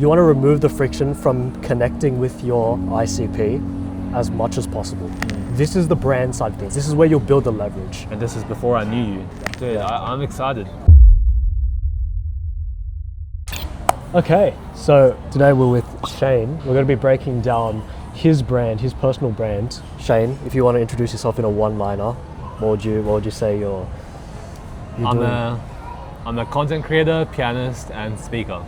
You want to remove the friction from connecting with your ICP as much as possible. This is the brand side of things. This is where you'll build the leverage. And this is before I knew you. Dude, I'm excited. Okay, so today we're with Shane. We're going to be breaking down his brand, his personal brand. Shane, if you want to introduce yourself in a one-liner, what would you say you're doing? I'm a content creator, pianist, and speaker.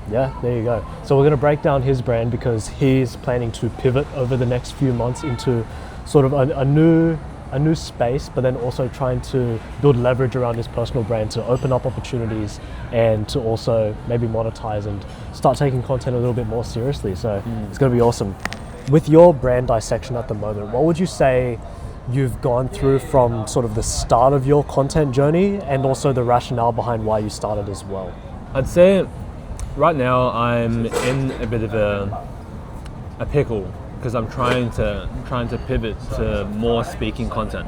Yeah, there you go. So we're going to break down his brand because he's planning to pivot over the next few months into sort of a new space, but then also trying to build leverage around his personal brand to open up opportunities and to also maybe monetize and start taking content a little bit more seriously. So it's going to be awesome. With your brand dissection at the moment, what would you say you've gone through from sort of the start of your content journey and also the rationale behind why you started as well? I'd say right now I'm in a bit of a pickle because I'm trying to pivot to more speaking content.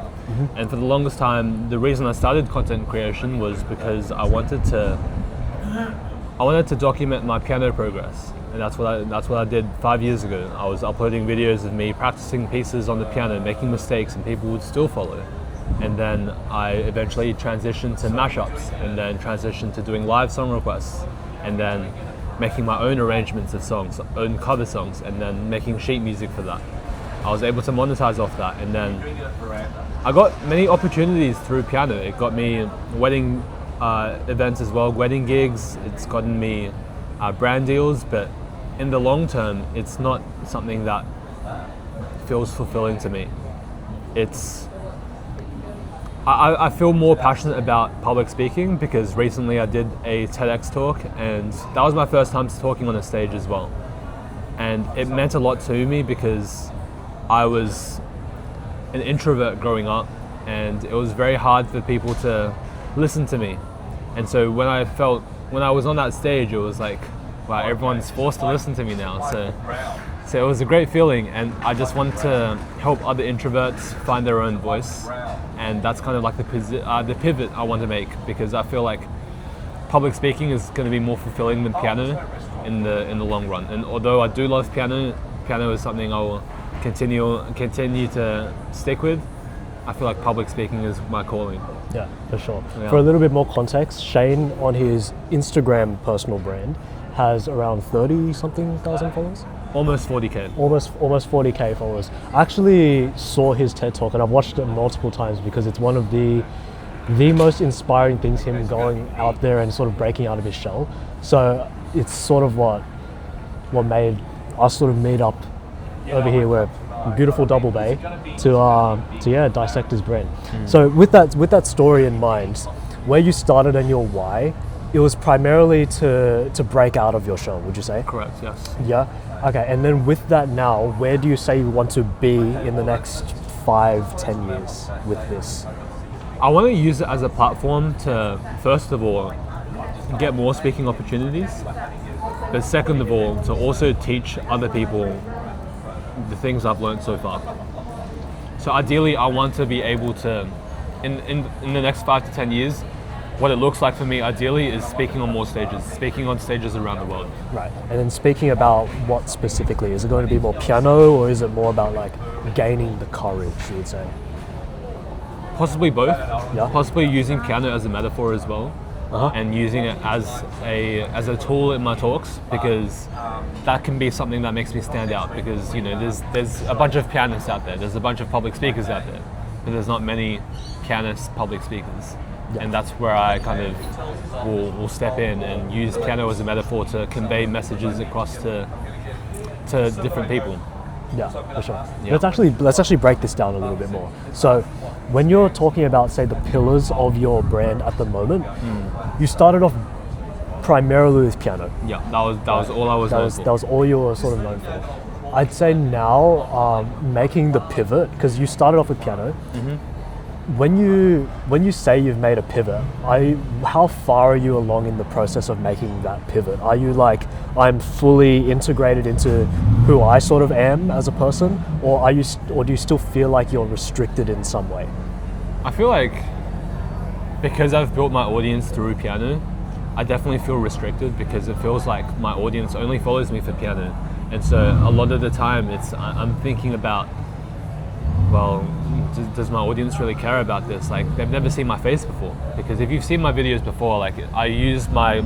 And for the longest time, the reason I started content creation was because I wanted to document my piano progress. And that's what I did 5 years ago. I was uploading videos of me practicing pieces on the piano, making mistakes, and people would still follow. And then I eventually transitioned to mashups, and then transitioned to doing live song requests, and then making my own arrangements of songs, own cover songs, and then making sheet music for that. I was able to monetize off that, and then I got many opportunities through piano. It got me wedding events as well, wedding gigs. It's gotten me brand deals, but in the long term, it's not something that feels fulfilling to me. I feel more passionate about public speaking because recently I did a TEDx talk, and that was my first time talking on a stage as well. And it meant a lot to me because I was an introvert growing up, and it was very hard for people to listen to me. And so when I was on that stage, it was like, wow, everyone's forced to listen to me now. So it was a great feeling, and I just want to help other introverts find their own voice. And that's kind of like the pivot I want to make, because I feel like public speaking is going to be more fulfilling than piano in the long run. And although I do love piano is something I will continue to stick with. I feel like public speaking is my calling. Yeah, for sure. Yeah. For a little bit more context, Shane on his Instagram personal brand has around 30-something thousand followers. Almost 40K. Almost 40K followers. I actually saw his TED Talk and I've watched it multiple times because it's one of the most inspiring things, him going out there and sort of breaking out of his shell. So it's sort of what made us sort of meet up over here. We're beautiful Double Bay to dissect his brand. So with that story in mind, where you started and your why, it was primarily to break out of your shell, would you say? Correct, yes. Yeah. Okay, and then with that now, where do you say you want to be in the next 5-10 years with this? I want to use it as a platform to, first of all, get more speaking opportunities, but second of all, to also teach other people the things I've learned so far. So ideally, I want to be able to, in the next 5 to 10 years, what it looks like for me ideally is speaking on more stages, speaking on stages around the world. Right, and then speaking about what specifically? Is it going to be more piano, or is it more about like gaining the courage, you would say? Possibly both. Yeah. Possibly using piano as a metaphor as well, and using it as a tool in my talks, because that can be something that makes me stand out. Because there's a bunch of pianists out there, there's a bunch of public speakers out there, but there's not many pianist public speakers. Yeah. And that's where I kind of will step in and use piano as a metaphor to convey messages across to different people. Yeah, for sure. Yeah. Let's actually break this down a little bit more. So when you're talking about, say, the pillars of your brand at the moment, you started off primarily with piano. Yeah, that was all I was known for. That was all you were sort of known for. I'd say now, making the pivot, because you started off with piano, when you say you've made a pivot, how far are you along in the process of making that pivot? Are you like, I'm fully integrated into who I sort of am as a person, or do you still feel like you're restricted in some way? I feel like because I've built my audience through piano, I definitely feel restricted because it feels like my audience only follows me for piano. And so a lot of the time I'm thinking about, well, does my audience really care about this? Like, they've never seen my face before. Because if you've seen my videos before, like, I use my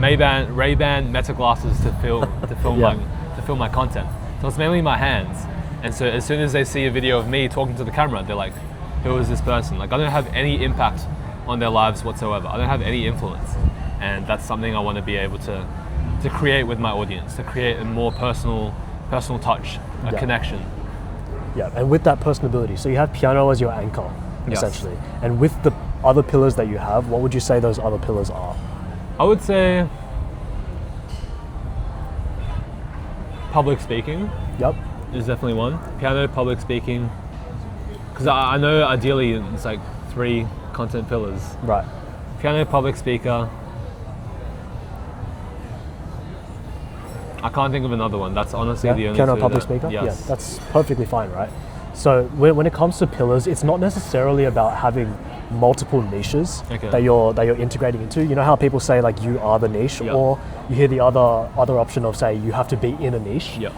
Ray-Ban Meta glasses to film my content. So it's mainly my hands. And so as soon as they see a video of me talking to the camera, they're like, who is this person? Like, I don't have any impact on their lives whatsoever. I don't have any influence. And that's something I want to be able to create with my audience, to create a more personal touch, a connection. Yeah, and with that personability, so you have piano as your anchor, essentially. And with the other pillars that you have, what would you say those other pillars are? I would say public speaking. Yep. Is definitely one. Piano, public speaking. Because I know ideally it's like 3 content pillars. Right. Piano, public speaker. I can't think of another one. That's honestly the only piano, two public that, speaker. yes. Yeah, that's perfectly fine, right? So when it comes to pillars, it's not necessarily about having multiple niches that you're integrating into. You know how people say like you are the niche, or you hear the other option of say you have to be in a niche. Yeah.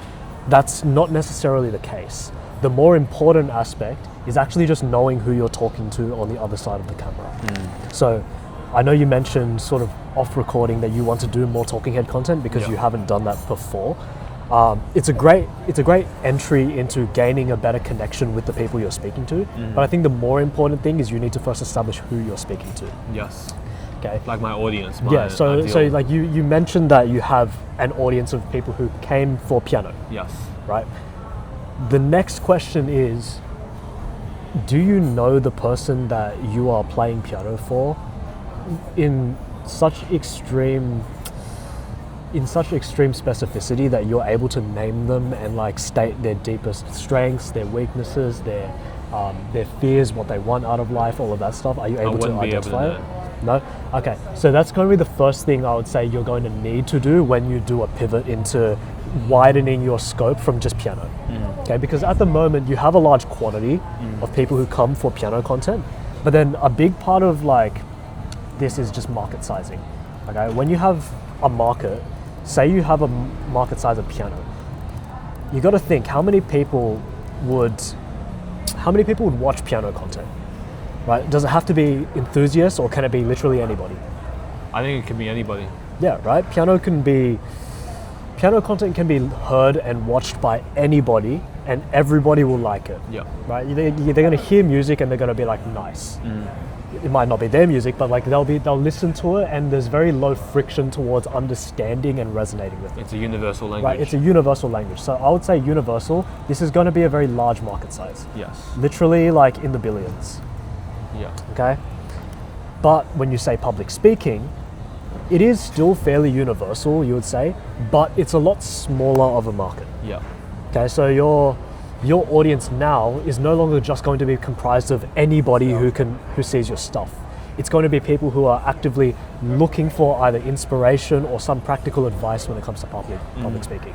That's not necessarily the case. The more important aspect is actually just knowing who you're talking to on the other side of the camera. So I know you mentioned sort of off recording that you want to do more talking head content because you haven't done that before. It's a great entry into gaining a better connection with the people you're speaking to. But I think the more important thing is you need to first establish who you're speaking to. Yes. Okay. Like my audience. So like you mentioned that you have an audience of people who came for piano. Yes. Right. The next question is, do you know the person that you are playing piano for in such extreme specificity that you're able to name them and like state their deepest strengths, their weaknesses, their fears, what they want out of life, all of that stuff? Are you able to identify it? No? Okay, so that's going to be the first thing I would say you're going to need to do when you do a pivot into widening your scope from just piano. Okay, because at the moment you have a large quantity of people who come for piano content, but then a big part of like this is just market sizing. Okay, when you have a market, say you have a market size of piano, you got to think how many people would watch piano content, right? Does it have to be enthusiasts or can it be literally anybody? I think it can be anybody. Yeah, right. Piano content can be heard and watched by anybody, and everybody will like it. Yeah. Right. They're going to hear music and they're going to be like, nice. It might not be their music, but like they'll listen to it, and there's very low friction towards understanding and resonating with it. It's a universal language. Right, it's a universal language. So I would say universal, this is going to be a very large market size. Yes. Literally like in the billions. Yeah. Okay? But when you say public speaking, it is still fairly universal, you would say, but it's a lot smaller of a market. Yeah. Okay, so your audience now is no longer just going to be comprised of anybody who sees your stuff. It's going to be people who are actively looking for either inspiration or some practical advice when it comes to public speaking.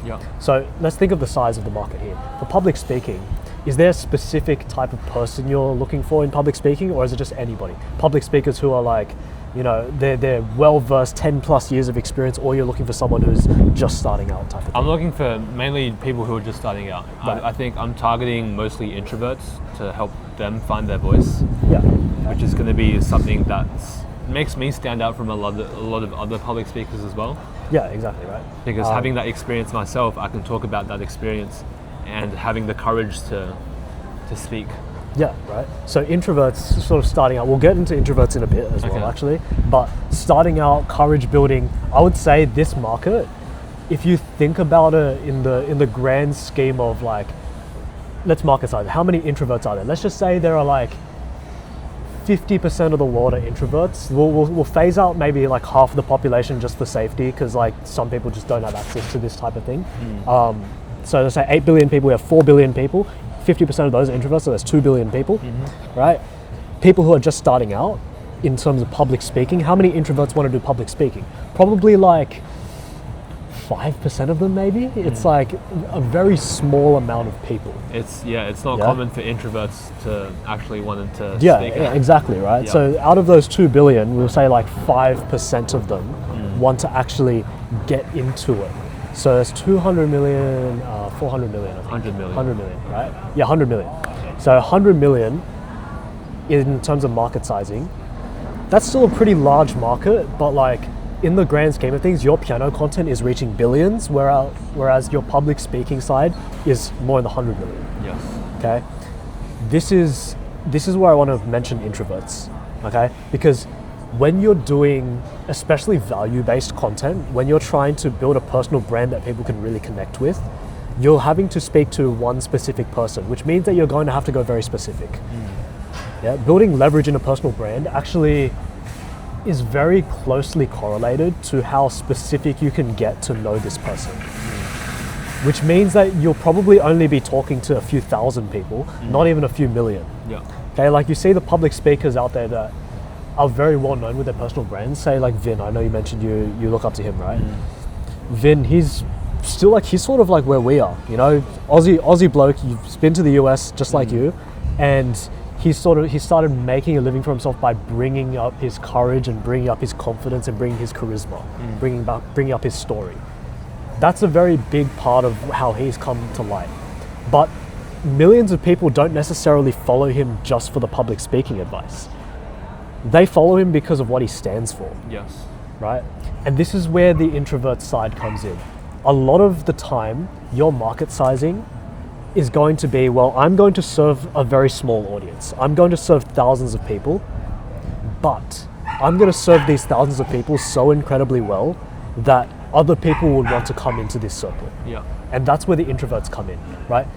Yeah. So let's think of the size of the market here. For public speaking, is there a specific type of person you're looking for in public speaking, or is it just anybody? Public speakers who are like, you know, they're well-versed, 10 plus years of experience, or you're looking for someone who's just starting out type of thing? I'm looking for mainly people who are just starting out. Right. I think I'm targeting mostly introverts to help them find their voice. Yeah. Which is going to be something that makes me stand out from a lot of other public speakers as well. Yeah, exactly, right. Because having that experience myself, I can talk about that experience and having the courage to speak. Yeah, right. So introverts sort of starting out, we'll get into introverts in a bit as well actually, but starting out, courage building, I would say this market, if you think about it in the grand scheme of like, let's market size, how many introverts are there? Let's just say there are like 50% of the world are introverts. We'll phase out maybe like half of the population just for safety, because like some people just don't have access to this type of thing. So let's say 8 billion people, we have 4 billion people. 50% of those are introverts, so that's 2 billion people, right? People who are just starting out in terms of public speaking, how many introverts want to do public speaking? Probably like 5% of them maybe. It's like a very small amount of people. It's not Yeah. common for introverts to actually want to Yeah, speak. exactly, right? Yeah. So out of those 2 billion, we'll say like 5% of them want to actually get into it. So it's 200 million, 400 million, I think. 100 million. 100 million, right? Yeah, 100 million. So 100 million in terms of market sizing, that's still a pretty large market, but like in the grand scheme of things, your piano content is reaching billions, whereas your public speaking side is more in the 100 million. Yes. Okay, this is where I want to mention introverts. Okay, because when you're doing especially value-based content, when you're trying to build a personal brand that people can really connect with, you're having to speak to one specific person, which means that you're going to have to go very specific. Yeah, building leverage in a personal brand actually is very closely correlated to how specific you can get to know this person. Which means that you'll probably only be talking to a few thousand people, not even a few million. Yeah. Okay, like you see the public speakers out there that are very well known with their personal brands. Say like Vin, I know you mentioned you look up to him, right? Vin, he's still like, he's sort of like where we are, you know, Aussie bloke, he's been to the US just like you, and he started making a living for himself by bringing up his courage and bringing up his confidence and bringing his charisma, bringing up his story. That's a very big part of how he's come to light. But millions of people don't necessarily follow him just for the public speaking advice. They follow him because of what he stands for, Yes. right? And this is where the introvert side comes in. A lot of the time, your market sizing is going to be, well, I'm going to serve a very small audience. I'm going to serve thousands of people, but I'm going to serve these thousands of people so incredibly well that other people would want to come into this circle. Yeah. And that's where the introverts come in, right?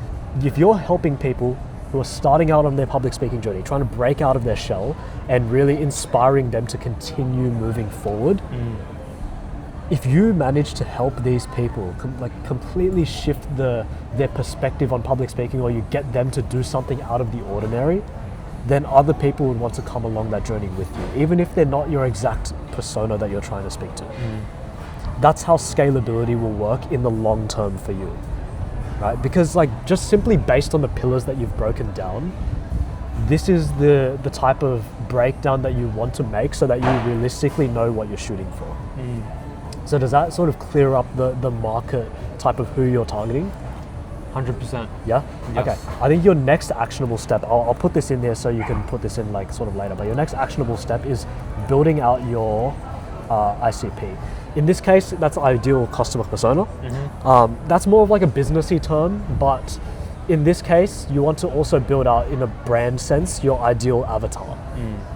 If you're helping people who are starting out on their public speaking journey, trying to break out of their shell and really inspiring them to continue moving forward, if you manage to help these people completely shift their perspective on public speaking, or you get them to do something out of the ordinary, then other people would want to come along that journey with you, even if they're not your exact persona that you're trying to speak to. That's how scalability will work in the long term for you, right? Because like just simply based on the pillars that you've broken down, this is the type of breakdown that you want to make so that you realistically know what you're shooting for. So does that sort of clear up the market type of who you're targeting? 100%. Yeah? Yes. Okay. I think your next actionable step, I'll put this in there so you can put this in like sort of later, but your next actionable step is building out your ICP. In this case, that's ideal customer persona. That's more of like a businessy term, but in this case, you want to also build out in a brand sense your ideal avatar,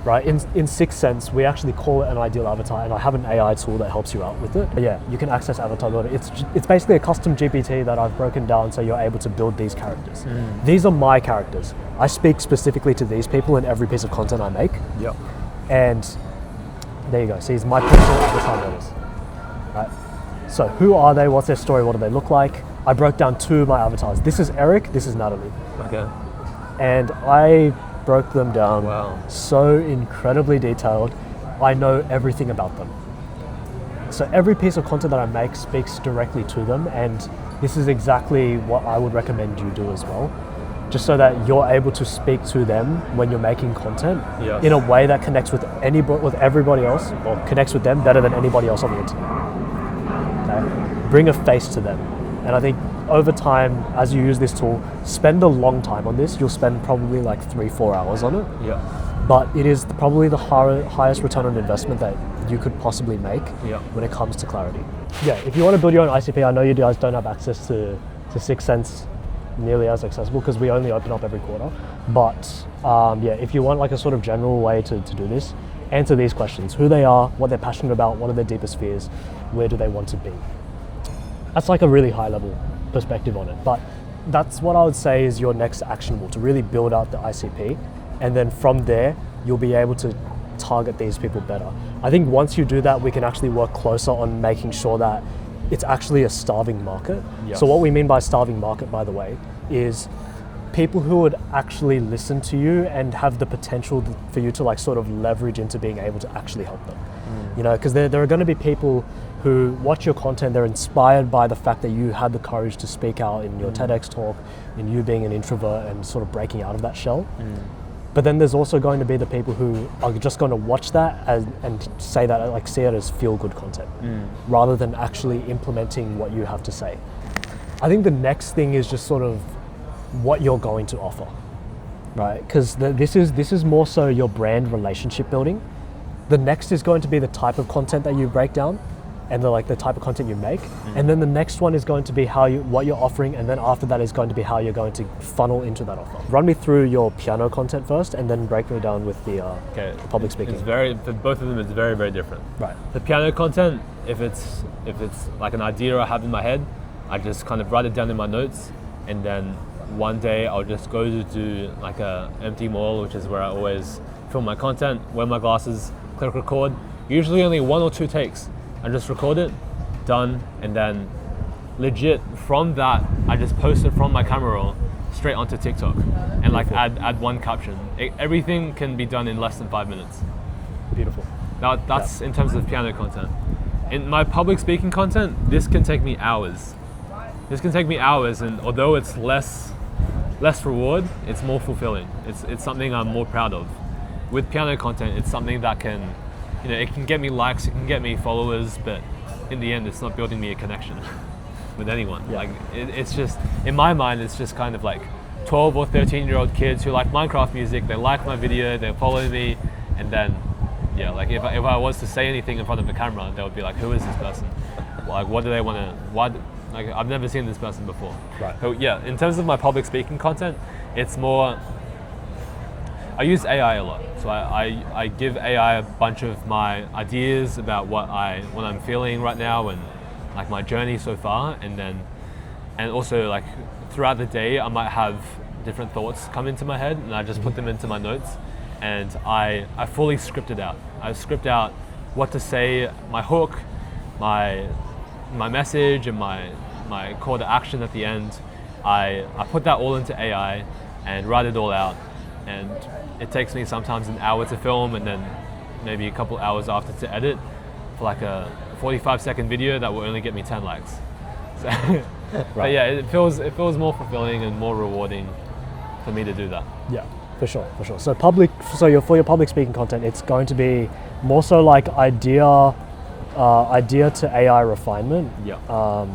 right? In Sixth Sense, we actually call it an ideal avatar, and I have an AI tool that helps you out with it. But yeah, you can access Avatar Builder. It's basically a custom GPT that I've broken down so you're able to build these characters. These are my characters. I speak specifically to these people in every piece of content I make. Yep. And there you go. See, it's my personal avatar models, right? So who are they? What's their story? What do they look like? I broke down 2 of my avatars. This is Eric, this is Natalie. Okay. And I broke them down Wow. so incredibly detailed. I know everything about them. So every piece of content that I make speaks directly to them, and this is exactly what I would recommend you do as well. Just so that you're able to speak to them when you're making content Yes. in a way that connects with everybody else, or connects with them better than anybody else on the internet. Okay? Bring a face to them. And I think over time, as you use this tool, spend a long time on this. You'll spend probably like 3-4 hours on it. Yeah. But it is probably the highest return on investment that you could possibly make Yeah. when it comes to clarity. Yeah, if you want to build your own ICP, I know you guys don't have access to Sixth Sense nearly as accessible because we only open up every quarter. But yeah, if you want like a sort of general way to do this, answer these questions: who they are, what they're passionate about, what are their deepest fears, where do they want to be. That's like a really high level perspective on it. But that's what I would say is your next actionable, to really build out the ICP. And then from there, you'll be able to target these people better. I think once you do that, we can actually work closer on making sure that it's actually a starving market. Yes. So what we mean by starving market, by the way, is people who would actually listen to you and have the potential for you to like sort of leverage into being able to actually help them. You know, because there are going to be people who watch your content, they're inspired by the fact that you had the courage to speak out in your TEDx talk, in you being an introvert and sort of breaking out of that shell. But then there's also going to be the people who are just going to watch that and say that, like, see it as feel-good content, rather than actually implementing what you have to say. I think the next thing is just sort of what you're going to offer, right? Because this is more so your brand relationship building. The next is going to be the type of content that you break down, and the type of content you make, and then the next one is going to be what you're offering, and then after that is going to be how you're going to funnel into that offer. Run me through your piano content first, and then break me down with the public speaking. For both of them, it's very, very different. Right. The piano content, if it's like an idea I have in my head, I just kind of write it down in my notes, and then one day I'll just go to like a empty mall, which is where I always film my content, wear my glasses, click record, usually only 1 or 2 takes. I just record it, done, and then legit from that, I just post it from my camera roll straight onto TikTok and like add one caption. Everything can be done in less than 5 minutes. Beautiful. That's in terms of piano content. In my public speaking content, this can take me hours. And although it's less reward, it's more fulfilling. It's something I'm more proud of. With piano content, it's something that can, it can get me likes, it can get me followers, but in the end, it's not building me a connection with anyone. Yeah. Like it's just, in my mind, it's just kind of like 12 or 13-year-old kids who like Minecraft music, they like my video, they follow me, and then, like if I was to say anything in front of the camera, they would be like, who is this person? Like, what do they want to, like, I've never seen this person before. Right. So in terms of my public speaking content, it's more, I use AI a lot. So I give AI a bunch of my ideas about what I'm feeling right now and like my journey so far, and also like throughout the day I might have different thoughts come into my head, and I just put them into my notes, and I fully script it out. I script out what to say, my hook, my message, and my call to action at the end. I put that all into AI and write it all out, and it takes me sometimes an hour to film and then maybe a couple hours after to edit for like a 45-second video that will only get me 10 likes. So, Right. But yeah, it feels more fulfilling and more rewarding for me to do that. Yeah, for sure. So for your public speaking content, it's going to be more so like idea to AI refinement. Yeah.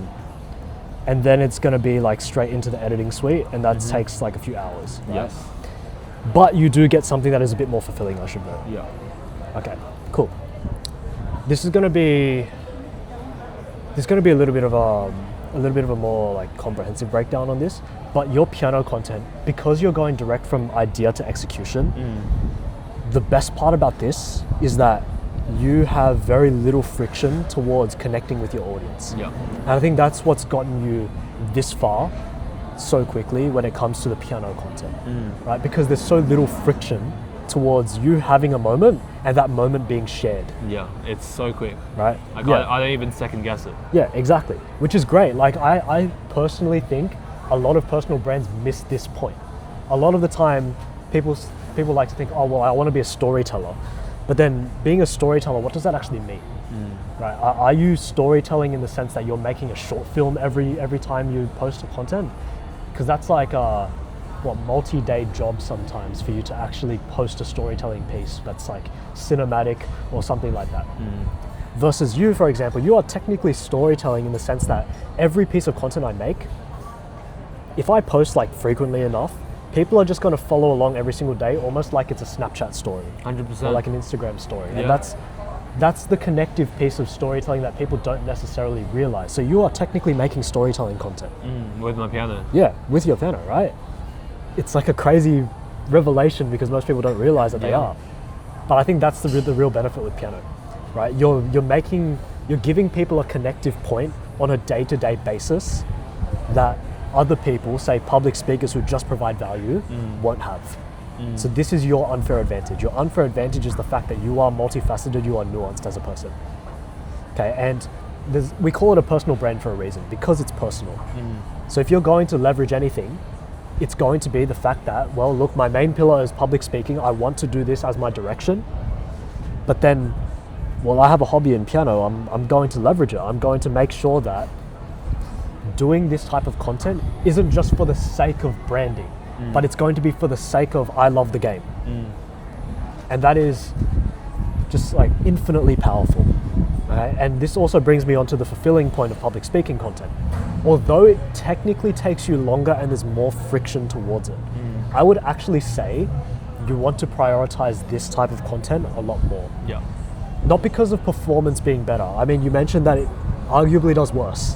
And then it's going to be like straight into the editing suite, and that takes like a few hours. Right? Yes. But you do get something that is a bit more fulfilling, I should know. Yeah. Okay, cool. This is going to be a little bit of a more like comprehensive breakdown on this. But your piano content, because you're going direct from idea to execution, the best part about this is that you have very little friction towards connecting with your audience. Yeah. And I think that's what's gotten you this far so quickly when it comes to the piano content, right? Because there's so little friction towards you having a moment and that moment being shared. Yeah, it's so quick. Right? I don't even second guess it. Yeah, exactly. Which is great. Like I personally think a lot of personal brands miss this point. A lot of the time people like to think, oh well, I want to be a storyteller. But then being a storyteller, what does that actually mean? Right? Are you storytelling in the sense that you're making a short film every time you post a content? Because that's like a multi-day job sometimes for you to actually post a storytelling piece that's like cinematic or something like that. Versus you, for example, you are technically storytelling in the sense that every piece of content I make, if I post like frequently enough, people are just going to follow along every single day, almost like it's a Snapchat story. 100%. Or like an Instagram story. Yeah. And that's the connective piece of storytelling that people don't necessarily realize. So you are technically making storytelling content. With my piano. Yeah, with your piano, right? It's like a crazy revelation because most people don't realize that they are. But I think that's the real benefit with piano, right? You're giving people a connective point on a day-to-day basis that other people, say public speakers who just provide value, won't have. So this is your unfair advantage. Your unfair advantage is the fact that you are multifaceted, you are nuanced as a person. Okay, and we call it a personal brand for a reason, because it's personal. So if you're going to leverage anything, it's going to be the fact that, well, look, my main pillar is public speaking. I want to do this as my direction. But then well, I have a hobby in piano, I'm going to leverage it. I'm going to make sure that doing this type of content isn't just for the sake of branding, but it's going to be for the sake of I love the game. And that is just like infinitely powerful. Right? And this also brings me on to the fulfilling point of public speaking content. Although it technically takes you longer and there's more friction towards it, I would actually say you want to prioritize this type of content a lot more. Yeah. Not because of performance being better. I mean, you mentioned that it arguably does worse,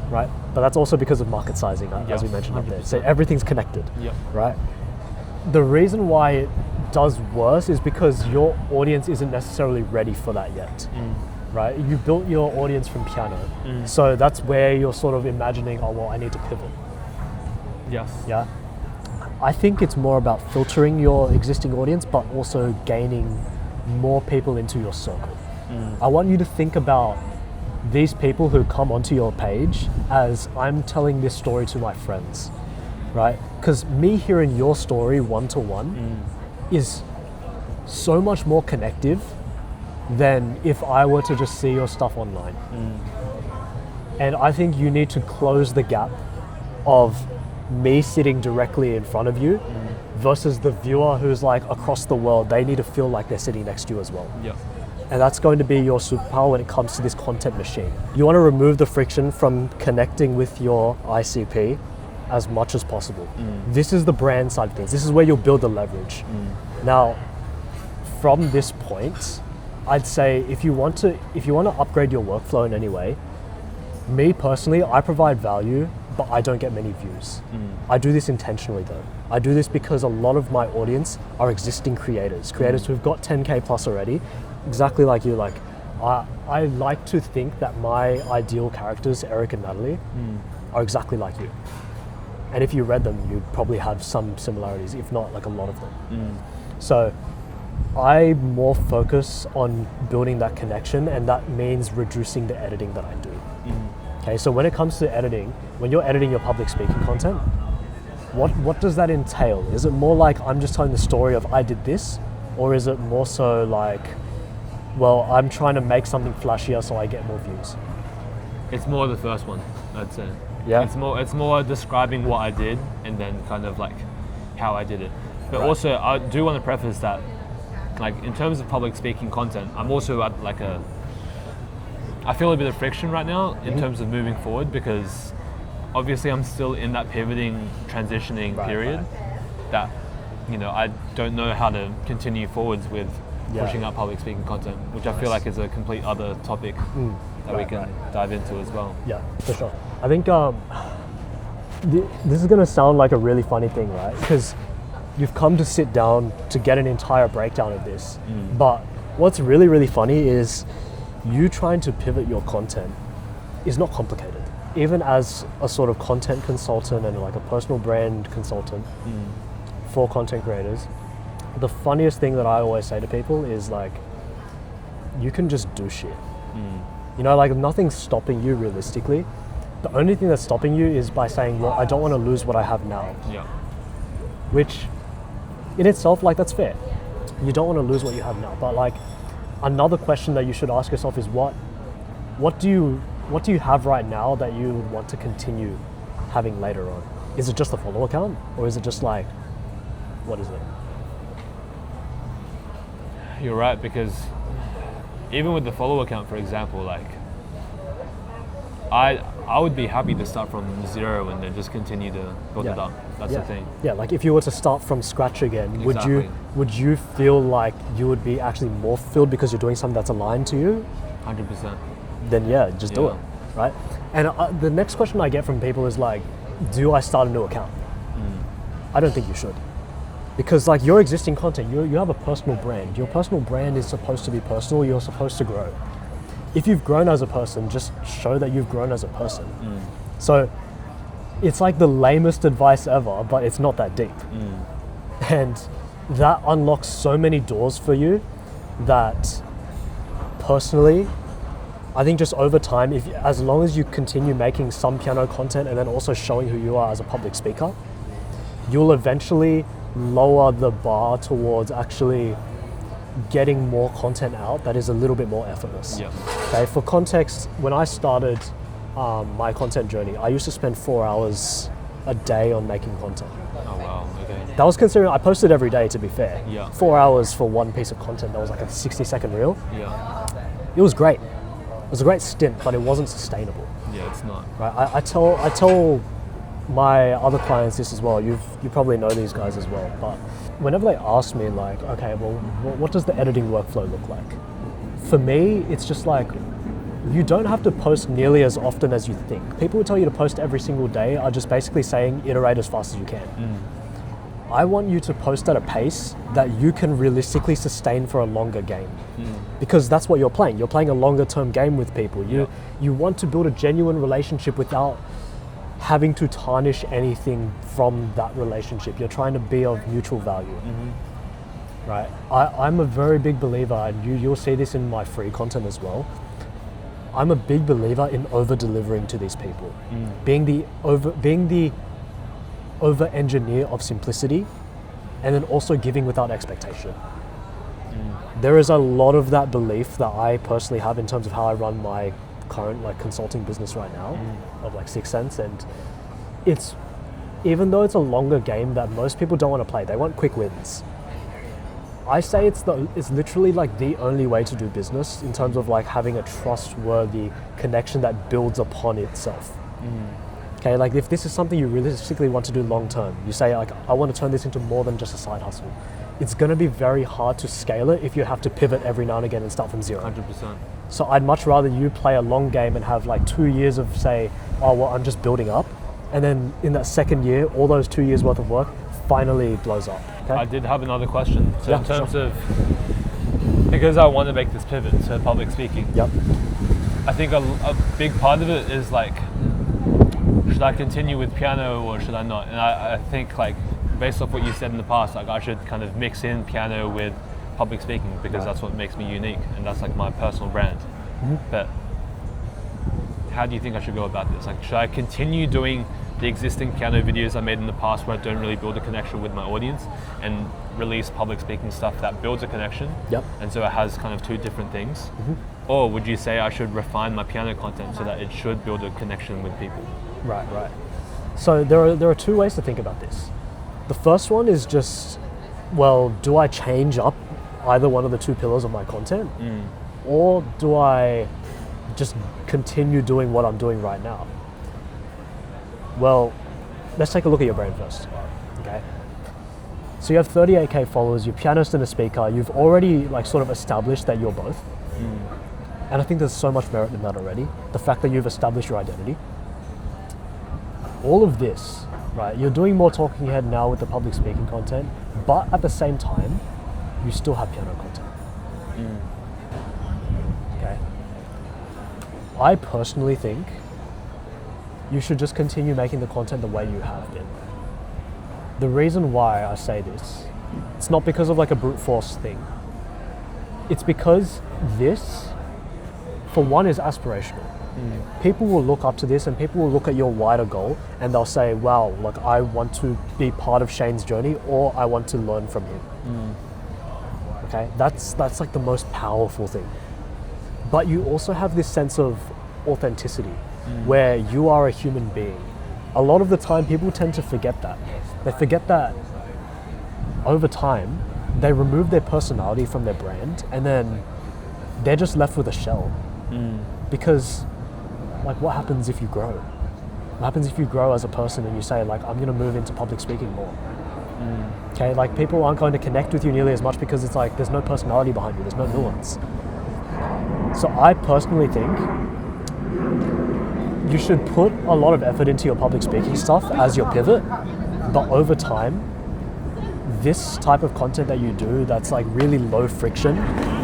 right? But that's also because of market sizing, as we mentioned up there. So everything's connected, right? The reason why it does worse is because your audience isn't necessarily ready for that yet, right? You built your audience from piano. So that's where you're sort of imagining, oh, well, I need to pivot. Yes. Yeah. I think it's more about filtering your existing audience, but also gaining more people into your circle. I want you to think about these people who come onto your page as I'm telling this story to my friends, right? Because me hearing your story one-to-one is so much more connective than if I were to just see your stuff online. And I think you need to close the gap of me sitting directly in front of you versus the viewer who's like across the world. They need to feel like they're sitting next to you as well. Yeah. And that's going to be your superpower when it comes to this content machine. You want to remove the friction from connecting with your ICP as much as possible. This is the brand side of things. This is where you'll build the leverage. Now, from this point, I'd say if you want to upgrade your workflow in any way, me personally, I provide value, but I don't get many views. I do this intentionally though. I do this because a lot of my audience are existing creators who've got 10K plus already, exactly like you. Like, I like to think that my ideal characters, Eric and Natalie, are exactly like you. And if you read them, you'd probably have some similarities, if not like a lot of them. So I more focus on building that connection, and that means reducing the editing that I do. Okay, so when it comes to editing, when you're editing your public speaking content, what does that entail? Is it more like I'm just telling the story of I did this, or is it more so like, well, I'm trying to make something flashier so I get more views? It's more the first one, I'd say. Yeah. It's more describing what I did and then kind of like how I did it. But also, I do want to preface that, like in terms of public speaking content, I'm also at like I feel a bit of friction right now in terms of moving forward, because obviously I'm still in that pivoting, transitioning period that, you know, I don't know how to continue forwards with pushing out public speaking content, which I feel like is a complete other topic that we can dive into as well. Yeah, for sure. I think this is going to sound like a really funny thing, right? Because you've come to sit down to get an entire breakdown of this. But what's really, really funny is you trying to pivot your content is not complicated. Even as a sort of content consultant and like a personal brand consultant for content creators, the funniest thing that I always say to people is like, you can just do shit. You know, like nothing's stopping you realistically. The only thing that's stopping you is by saying, well, I don't want to lose what I have now. Yeah. Which in itself, like that's fair. You don't want to lose what you have now. But like another question that you should ask yourself is what do you have right now that you would want to continue having later on? Is it just a follow account, or is it just like, what is it? You're right, because even with the follow account, for example, like I would be happy to start from zero and then just continue to build it up. That's the thing. Yeah, like if you were to start from scratch again, would you feel like you would be actually more fulfilled because you're doing something that's aligned to you? 100%. Then just do it, right? And the next question I get from people is like, do I start a new account? I don't think you should. Because like your existing content, you have a personal brand. Your personal brand is supposed to be personal. You're supposed to grow. If you've grown as a person, just show that you've grown as a person. So it's like the lamest advice ever, but it's not that deep. And that unlocks so many doors for you that personally, I think just over time, as long as you continue making some piano content and then also showing who you are as a public speaker, you'll eventually lower the bar towards actually getting more content out that is a little bit more effortless. Yeah. Okay, for context, when I started my content journey, I used to spend 4 hours a day on making content. Oh wow. Okay. That was considering I posted every day, to be fair. Yeah. 4 hours for one piece of content that was like a 60-second reel. Yeah. It was great. It was a great stint, but it wasn't sustainable. Yeah, it's not. Right? I tell my other clients this as well. You probably know these guys as well. But whenever they ask me like, okay, well, what does the editing workflow look like? For me, it's just like, you don't have to post nearly as often as you think. People who tell you to post every single day are just basically saying iterate as fast as you can. I want you to post at a pace that you can realistically sustain for a longer game. Because that's what you're playing. You're playing a longer term game with people. You want to build a genuine relationship without having to tarnish anything from that relationship. You're trying to be of mutual value. Right? I'm a very big believer, and you'll see this in my free content as well. I'm a big believer in over-delivering to these people. Being the over-engineer of simplicity, and then also giving without expectation. There is a lot of that belief that I personally have in terms of how I run my current like consulting business right now, of like 6 Sense, and it's, even though it's a longer game that most people don't want to play, they want quick wins. I say it's literally like the only way to do business in terms of like having a trustworthy connection that builds upon itself. Okay, like if this is something you realistically want to do long term, you say like, I want to turn this into more than just a side hustle. It's going to be very hard to scale it if you have to pivot every now and again and start from zero. 100%. So I'd much rather you play a long game and have like 2 years of say, oh well, I'm just building up, and then in that second year, all those 2 years worth of work finally blows up. Okay? I did have another question. So Yeah, in terms of, because I want to make this pivot to public speaking, Yep. I think a big part of it is like, should I continue with piano or should I not? And I think like, based off what you said in the past, like I should kind of mix in piano with public speaking because that's what makes me unique and that's like my personal brand. But how do you think I should go about this? Like, should I continue doing the existing piano videos I made in the past where I don't really build a connection with my audience and release public speaking stuff that builds a connection? Yep. And so it has kind of two different things. Or would you say I should refine my piano content so that it should build a connection with people? Right. So there are two ways to think about this. The first one is just, well, do I change up either one of the two pillars of my content? Or do I just continue doing what I'm doing right now? Well, let's take a look at your brand first, okay? So you have 38K followers, you're a pianist and a speaker, you've already like sort of established that you're both. And I think there's so much merit in that already. The fact that you've established your identity. All of this, right, you're doing more talking head now with the public speaking content, but at the same time, you still have piano content. Okay. I personally think you should just continue making the content the way you have been. The reason why I say this, it's not because of like a brute force thing. It's because this, for one, is aspirational. People will look up to this and people will look at your wider goal and they'll say, wow, like I want to be part of Shane's journey or I want to learn from him. Okay, that's like the most powerful thing. But you also have this sense of authenticity where you are a human being. A lot of the time people tend to forget that. They forget that over time they remove their personality from their brand and then they're just left with a shell. Because like what happens if you grow? What happens if you grow as a person and you say like, I'm gonna move into public speaking more? Okay, like people aren't going to connect with you nearly as much because it's like there's no personality behind you, there's no nuance. So I personally think you should put a lot of effort into your public speaking stuff as your pivot, but over time, this type of content that you do that's like really low friction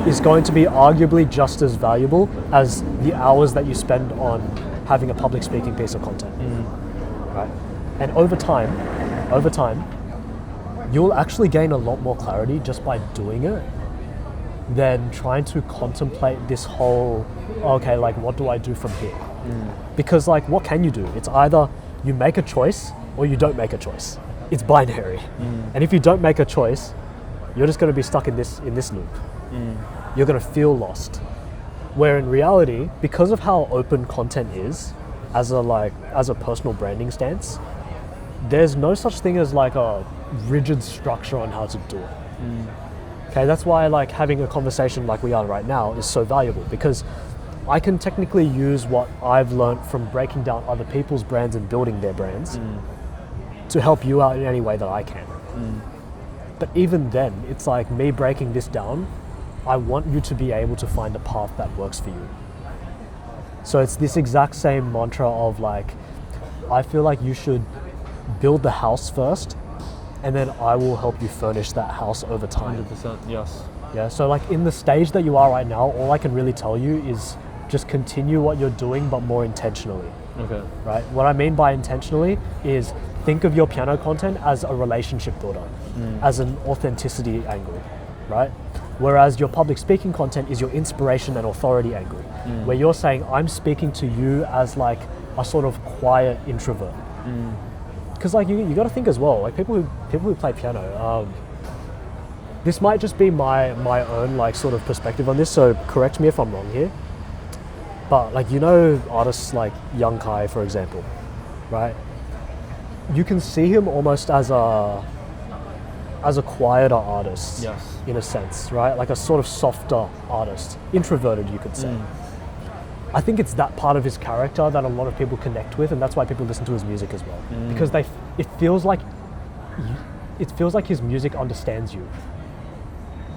is going to be arguably just as valuable as the hours that you spend on having a public speaking piece of content. Right? And over time, you'll actually gain a lot more clarity just by doing it than trying to contemplate this whole, okay, like what do I do from here? Because like what can you do? It's either you make a choice or you don't make a choice. It's binary. And if you don't make a choice, you're just going to be stuck in this loop. you're going to feel lost. Where in reality, because of how open content is, as a personal branding stance, there's no such thing as like a rigid structure on how to do it. Okay, that's why like having a conversation like we are right now is so valuable, because I can technically use what I've learned from breaking down other people's brands and building their brands to help you out in any way that I can. But even then, it's like me breaking this down, I want you to be able to find a path that works for you. So it's this exact same mantra of like, I feel like you should build the house first, and then I will help you furnish that house over time. 100%, yes. Yeah, so like in the stage that you are right now, all I can really tell you is just continue what you're doing, but more intentionally. Okay. Right? What I mean by intentionally is think of your piano content as a relationship builder, as an authenticity angle, right? Whereas your public speaking content is your inspiration and authority angle, where you're saying, I'm speaking to you as like a sort of quiet introvert. Because like you got to think as well, like people who play piano, this might just be my own like sort of perspective on this, so correct me if I'm wrong here. But like, you know, artists like Young Kai, for example, right? You can see him almost as a quieter artist, Yes. in a sense, right? Like a sort of softer artist, introverted, you could say. I think it's that part of his character that a lot of people connect with, and that's why people listen to his music as well, because it feels like his music understands you.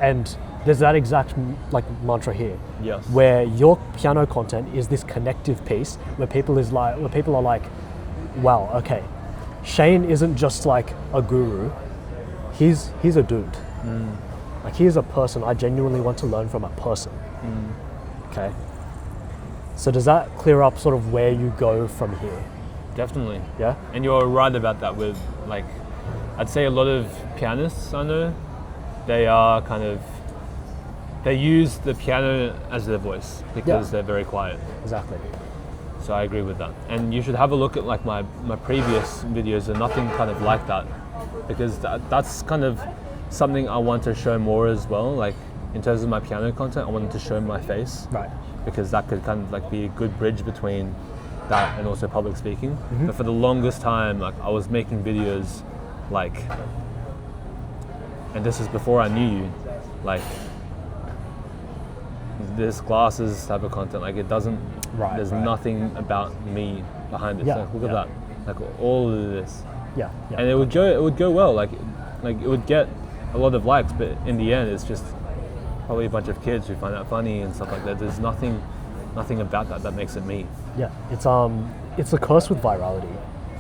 And there's that exact like mantra here, Yes. where your piano content is this connective piece where people are like, wow, okay, Shane isn't just like a guru, he's a dude. Like, he is a person. I genuinely want to learn from a person. Okay. So does that clear up sort of where you go from here? Definitely. Yeah? And you're right about that with, like, I'd say a lot of pianists I know, they are kind of, they use the piano as their voice because they're very quiet. Exactly. So I agree with that. And you should have a look at like my previous videos and nothing kind of like that, because that's kind of something I want to show more as well. Like in terms of my piano content, I wanted to show my face. Right. Because that could kind of like be a good bridge between that and also public speaking. But for the longest time, like I was making videos like, and this is before I knew you, like this glasses type of content, like it doesn't, there's nothing about me behind it. Yeah, So look at that, like all of this. Yeah. And it would go well, like it would get a lot of likes, but in the end it's just probably a bunch of kids who find that funny and stuff like that. There's nothing about that makes it me. Yeah. It's a curse with virality.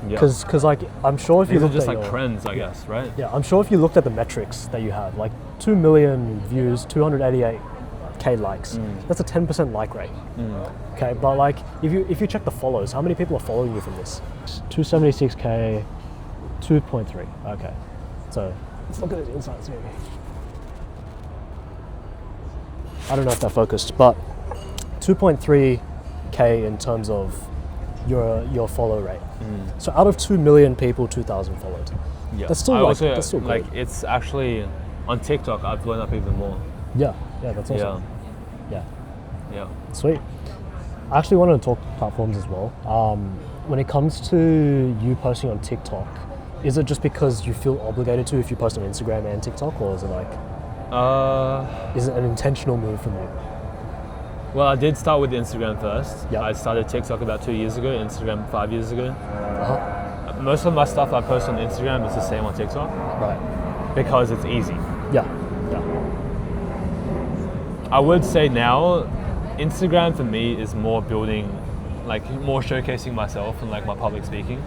Yeah. Because like, I'm sure if you These are looked just at like trends, I guess, right? Yeah, I'm sure if you looked at the metrics that you have, like 2 million views, 288k likes, that's a 10% like rate. Okay, but like if you check the follows, how many people are following you from this? 276k, 2.3. Okay, so let's look at his insights maybe. I don't know if that focused, but 2.3k in terms of your follow rate. So out of 2 million people, 2,000 followed. Yeah. That's still that's still like good. it's actually on TikTok I've blown up even more. Yeah, that's awesome. Yeah. Sweet. I actually wanted to talk platforms as well. When it comes to you posting on TikTok, is it just because you feel obligated to if you post on Instagram and TikTok, or is it like, is it an intentional move from you? Well, I did start with Instagram first. Yep. I started TikTok about 2 years ago, Instagram 5 years ago. Most of my stuff I post on Instagram is the same on TikTok. Right. Because it's easy. Yeah. I would say now, Instagram for me is more building, like more showcasing myself and like my public speaking.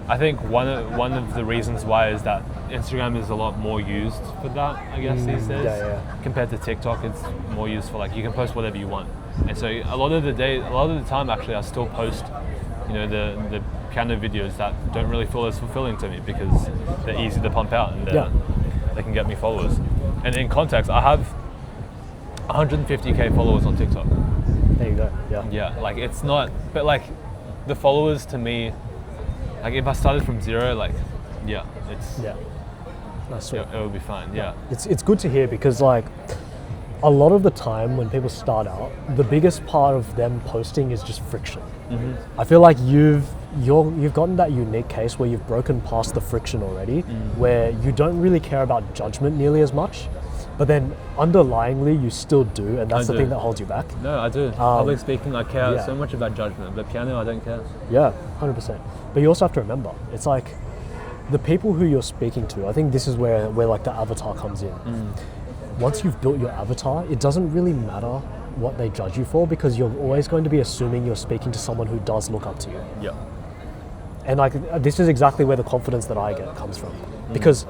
I think one of the reasons why is that Instagram is a lot more used for that, I guess, these days. Yeah. Compared to TikTok, it's more used for like, you can post whatever you want. And so a lot of the time actually I still post, you know, the piano videos that don't really feel as fulfilling to me because they're easy to pump out and they can get me followers. And in context, I have 150k followers on TikTok. There you go. Yeah. Yeah, like it's not, but like the followers to me, like if I started from zero, like it's That's sweet. it would be fine. Yeah. It's good to hear, because like a lot of the time when people start out, the biggest part of them posting is just friction. I feel like you've gotten that unique case where you've broken past the friction already, where you don't really care about judgment nearly as much, but then underlyingly you still do, and that's the thing that holds you back. No, I do. Public speaking, I care yeah. so much about judgment, but piano, I don't care. Yeah, 100%. But you also have to remember, it's like the people who you're speaking to, I think this is where like the avatar comes in. Once you've built your avatar, it doesn't really matter what they judge you for, because you're always going to be assuming you're speaking to someone who does look up to you. Yeah. And like this is exactly where the confidence that I get comes from, because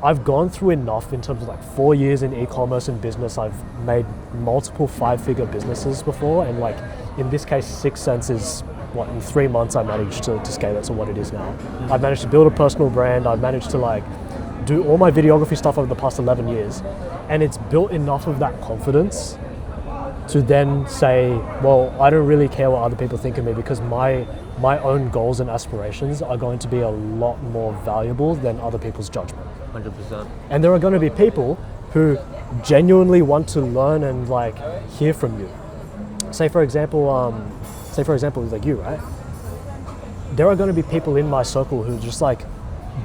I've gone through enough in terms of like 4 years in e-commerce and business. I've made multiple 5-figure businesses before, and like in this case, 6 Sense is what, in 3 months I managed to scale it to what it is now. I've managed to build a personal brand. I've managed to like do all my videography stuff over the past 11 years, and it's built enough of that confidence to then say, well, I don't really care what other people think of me, because my own goals and aspirations are going to be a lot more valuable than other people's judgment. 100%. And there are going to be people who genuinely want to learn and like hear from you. Say for example, like you, right? There are going to be people in my circle who just like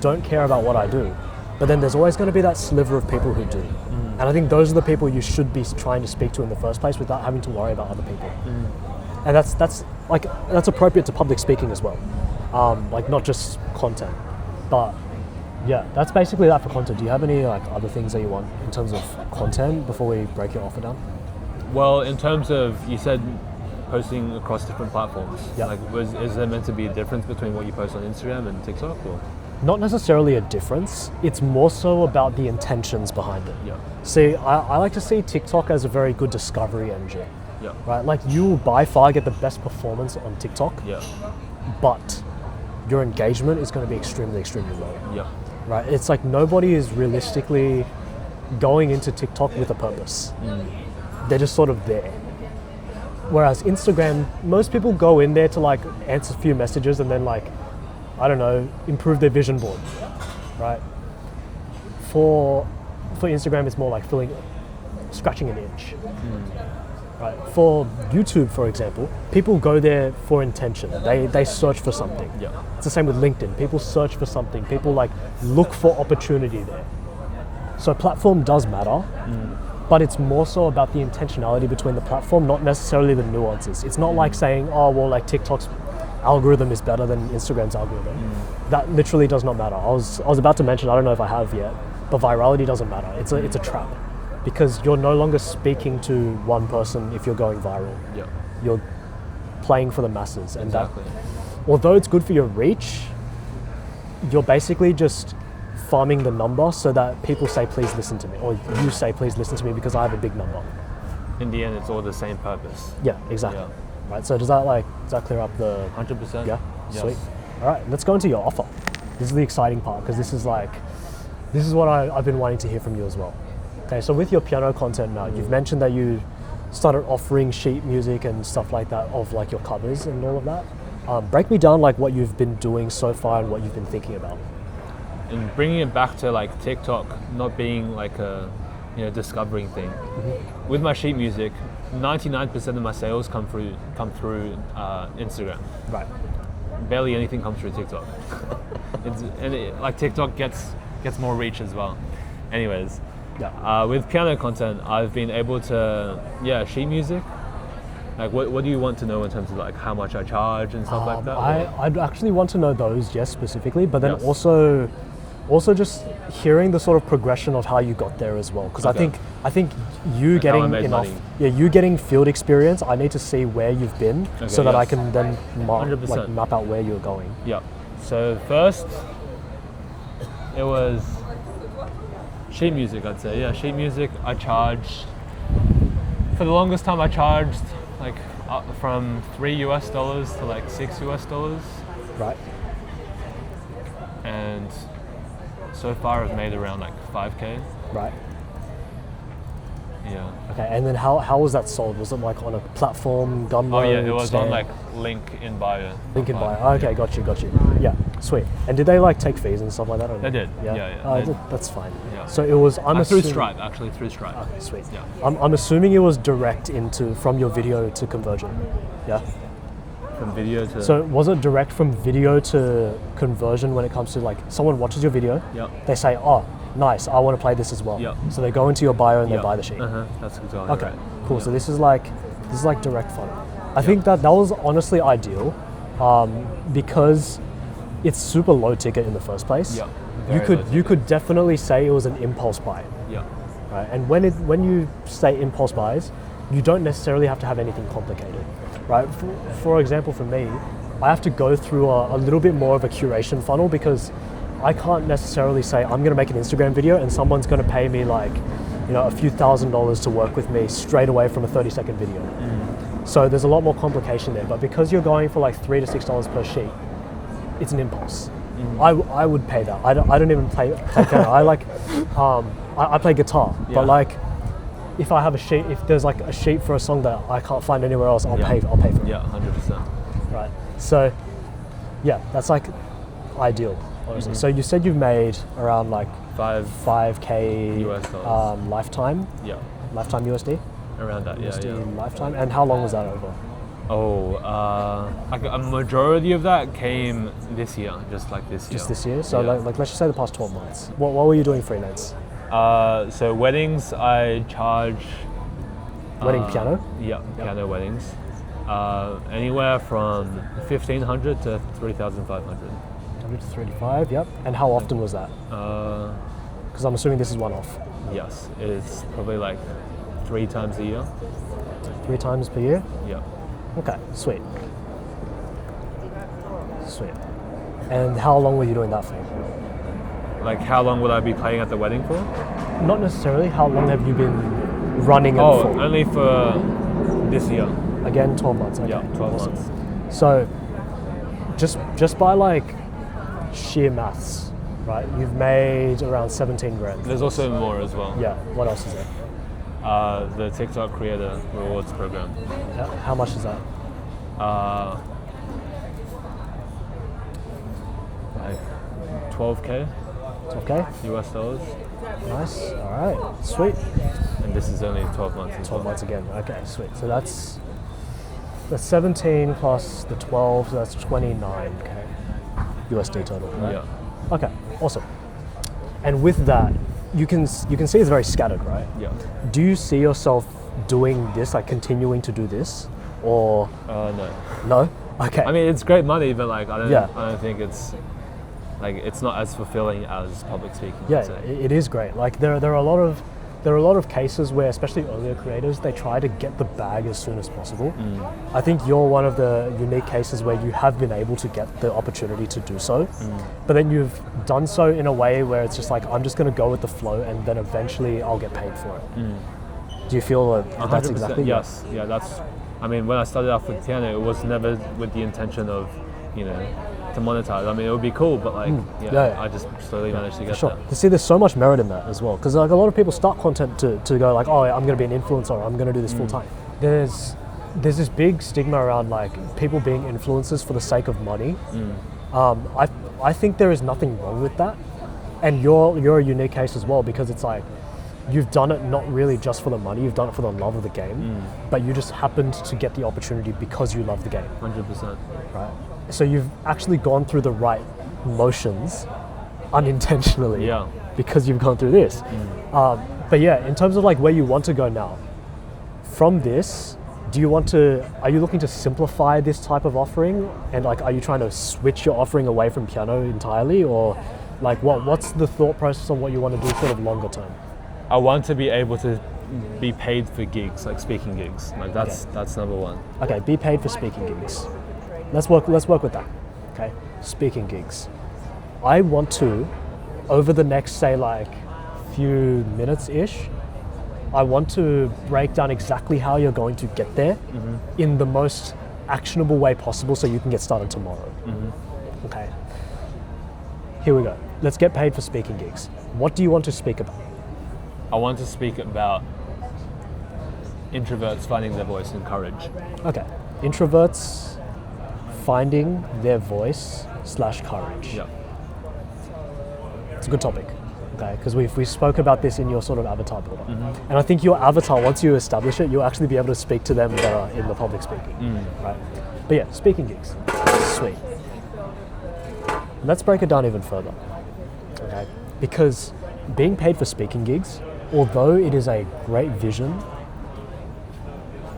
don't care about what I do, but then there's always going to be that sliver of people who do. And I think those are the people you should be trying to speak to in the first place, without having to worry about other people. And that's appropriate to public speaking as well, like not just content. But yeah, that's basically that for content. Do you have any like other things that you want in terms of content before we break your offer down? Well, in terms of, you said posting across different platforms. Yeah. Like, is there meant to be a difference between what you post on Instagram and TikTok? Or? Not necessarily a difference. It's more so about the intentions behind it. Yeah. See, I like to see TikTok as a very good discovery engine. Yeah. Right? Like you will by far get the best performance on TikTok, Yeah. but your engagement is going to be extremely, extremely low. Yeah. Right? It's like nobody is realistically going into TikTok with a purpose. They're just sort of there. Whereas Instagram, most people go in there to like answer a few messages and then like, I don't know, improve their vision board, right? For Instagram, it's more like scratching an itch. Right. For YouTube, for example, people go there for intention. They search for something. Yeah. It's the same with LinkedIn. People search for something. People like look for opportunity there. So platform does matter, but it's more so about the intentionality between the platform, not necessarily the nuances. It's not like saying, oh, well, like TikTok's algorithm is better than Instagram's algorithm. That literally does not matter. I was about to mention, I don't know if I have yet, but virality doesn't matter. It's a trap, because you're no longer speaking to one person if you're going viral. Yeah. You're playing for the masses, and Exactly. that, although it's good for your reach, you're basically just farming the number so that people say, please listen to me, or you say, please listen to me because I have a big number. In the end, it's all the same purpose. Yeah, exactly. Yeah. Right, so does that clear up the... 100%. Yeah, Yes. sweet. All right, let's go into your offer. This is the exciting part, because this is what I've been wanting to hear from you as well. Okay, so with your piano content now, you've mentioned that you started offering sheet music and stuff like that of like your covers and all of that. Break me down like what you've been doing so far and what you've been thinking about. And bringing it back to like TikTok not being like a discovering thing. With my sheet music, 99% of my sales come through Instagram. Right. Barely anything comes through TikTok. Like TikTok gets more reach as well. Anyways, Yeah. with piano content, I've been able to sheet music. Like what do you want to know in terms of like how much I charge and stuff like that? I'd actually want to know those, yes, specifically, but then Yes. also just hearing the sort of progression of how you got there as well, because Okay. I think you Like how I getting made enough, money. you getting field experience. I need to see where you've been, so that I yes. can then 100%. map out where you're going. Yeah. So first, it was sheet music, I'd say. Yeah, sheet music. I charged, for the longest time I charged like from $3 to like $6. Right. And so far I've made around like 5K. Right. Yeah. Okay, and then how was that sold? Was it like on a platform, Gumroad? Oh yeah, it was on stand? like link in bio. Link in bio. Oh, okay, got you. Yeah, sweet. And did they like take fees and stuff like that? Or They no? did. Yeah. Oh, They- that's fine. Yeah. So it was. I'm through assuming. Stripe, actually, through Stripe. Okay, sweet. Yeah. I'm assuming it was direct into from your video to conversion. Yeah. From video to. So was it direct from video to conversion when it comes to like someone watches your video, Yep. they say, oh, nice, I want to play this as well. Yep. So they go into your bio and Yep. they buy the sheet. That's exactly Okay, right. cool. Yeah. So this is like direct funnel. I think that was honestly ideal because it's super low ticket in the first place. Yep. You Very could low you ticket. could definitely say it was an impulse buy. Yeah. Right? And when you say impulse buys, you don't necessarily have to have anything complicated, right? For example, for me, I have to go through a little bit more of a curation funnel because I can't necessarily say I'm going to make an Instagram video and someone's going to pay me like, a few $1,000s to work with me straight away from a 30-second video. So there's a lot more complication there. But because you're going for like $3 to $6 per sheet, it's an impulse. I would pay that. I don't even play piano. I play guitar, Yeah. but like if I have a sheet, if there's like a sheet for a song that I can't find anywhere else, I'll Yeah. pay for it. Yeah, 100%. Right. So yeah, that's like ideal, honestly. So you said you've made around like 5K US dollars. lifetime USD. Around that. USD Yeah. lifetime. And how long was that over? Like a majority of that came this year, just like this year. Just this year. So Yeah. like let's just say the past 12 months. What were you doing freelance? So weddings, I charge. Wedding piano? Yeah, piano weddings. Anywhere from 1,500 to 3,500. 100 to 35. Yep. And how often was that? Because I'm assuming this is one off. Yes, it's probably like 3 times a year. 3 times per year. Yeah. Okay. Sweet. And how long were you doing that for? Like, how long would I be playing at the wedding for? Not necessarily. How long have you been running it Oh, for? only for this year. Again, 12 months. Okay. Yeah, 12 Awesome. months. So, just by like sheer maths, right? You've made around 17 grand. There's also more as well. Yeah. What else is there? The TikTok Creator Rewards Program. How much is that? Like 12K Okay. US dollars. Nice. All right. Sweet. And this is only 12 months. as 12 well. months again. Okay. Sweet. So that's 17 plus the 12. So that's 29K USD total. Right? Yeah. Okay. Awesome. And with that, you can see it's very scattered, right? Yeah. Do you see yourself doing this, like continuing to do this, or No. no? Okay. I mean, it's great money, but like I Yeah. don't think it's not as fulfilling as public speaking. I'd yeah, say. it is great. Like there are a lot of cases where, especially earlier creators, they try to get the bag as soon as possible. I think you're one of the unique cases where you have been able to get the opportunity to do so, but then you've done so in a way where it's just like, I'm just going to go with the flow, and then eventually I'll get paid for it. Do you feel that that's 100%, exactly? yes. Yeah, that's. I mean, when I started off with piano, it was never with the intention of, to monetize. I mean, it would be cool, but like, Yeah. I just slowly managed to get Sure. there. You see, there's so much merit in that as well, because like a lot of people start content to go like, oh, I'm going to be an influencer, or I'm going to do this full time. There's this big stigma around like people being influencers for the sake of money. I think there is nothing wrong with that, and you're a unique case as well, because it's like you've done it not really just for the money, you've done it for the love of the game, but you just happened to get the opportunity because you love the game. 100%. Right. So you've actually gone through the right motions unintentionally. Yeah. Because you've gone through this. But yeah, in terms of like where you want to go now, from this, are you looking to simplify this type of offering? And like, are you trying to switch your offering away from piano entirely? Or like what's the thought process on what you want to do sort of longer term? I want to be able to be paid for gigs, like speaking gigs. Like that's number one. Okay, be paid for speaking gigs. Let's work with that. Okay, speaking gigs. I want to, over the next say like few minutes-ish, I want to break down exactly how you're going to get there in the most actionable way possible so you can get started tomorrow. Okay. Here we go. Let's get paid for speaking gigs. What do you want to speak about? I want to speak about introverts finding their voice and courage. Okay. Introverts finding their voice / courage. Yeah. It's a good topic. Okay, because we spoke about this in your sort of avatar builder. And I think your avatar, once you establish it, you'll actually be able to speak to them better in the public speaking. Right? But yeah, speaking gigs. Sweet. Let's break it down even further. Okay? Because being paid for speaking gigs, although it is a great vision,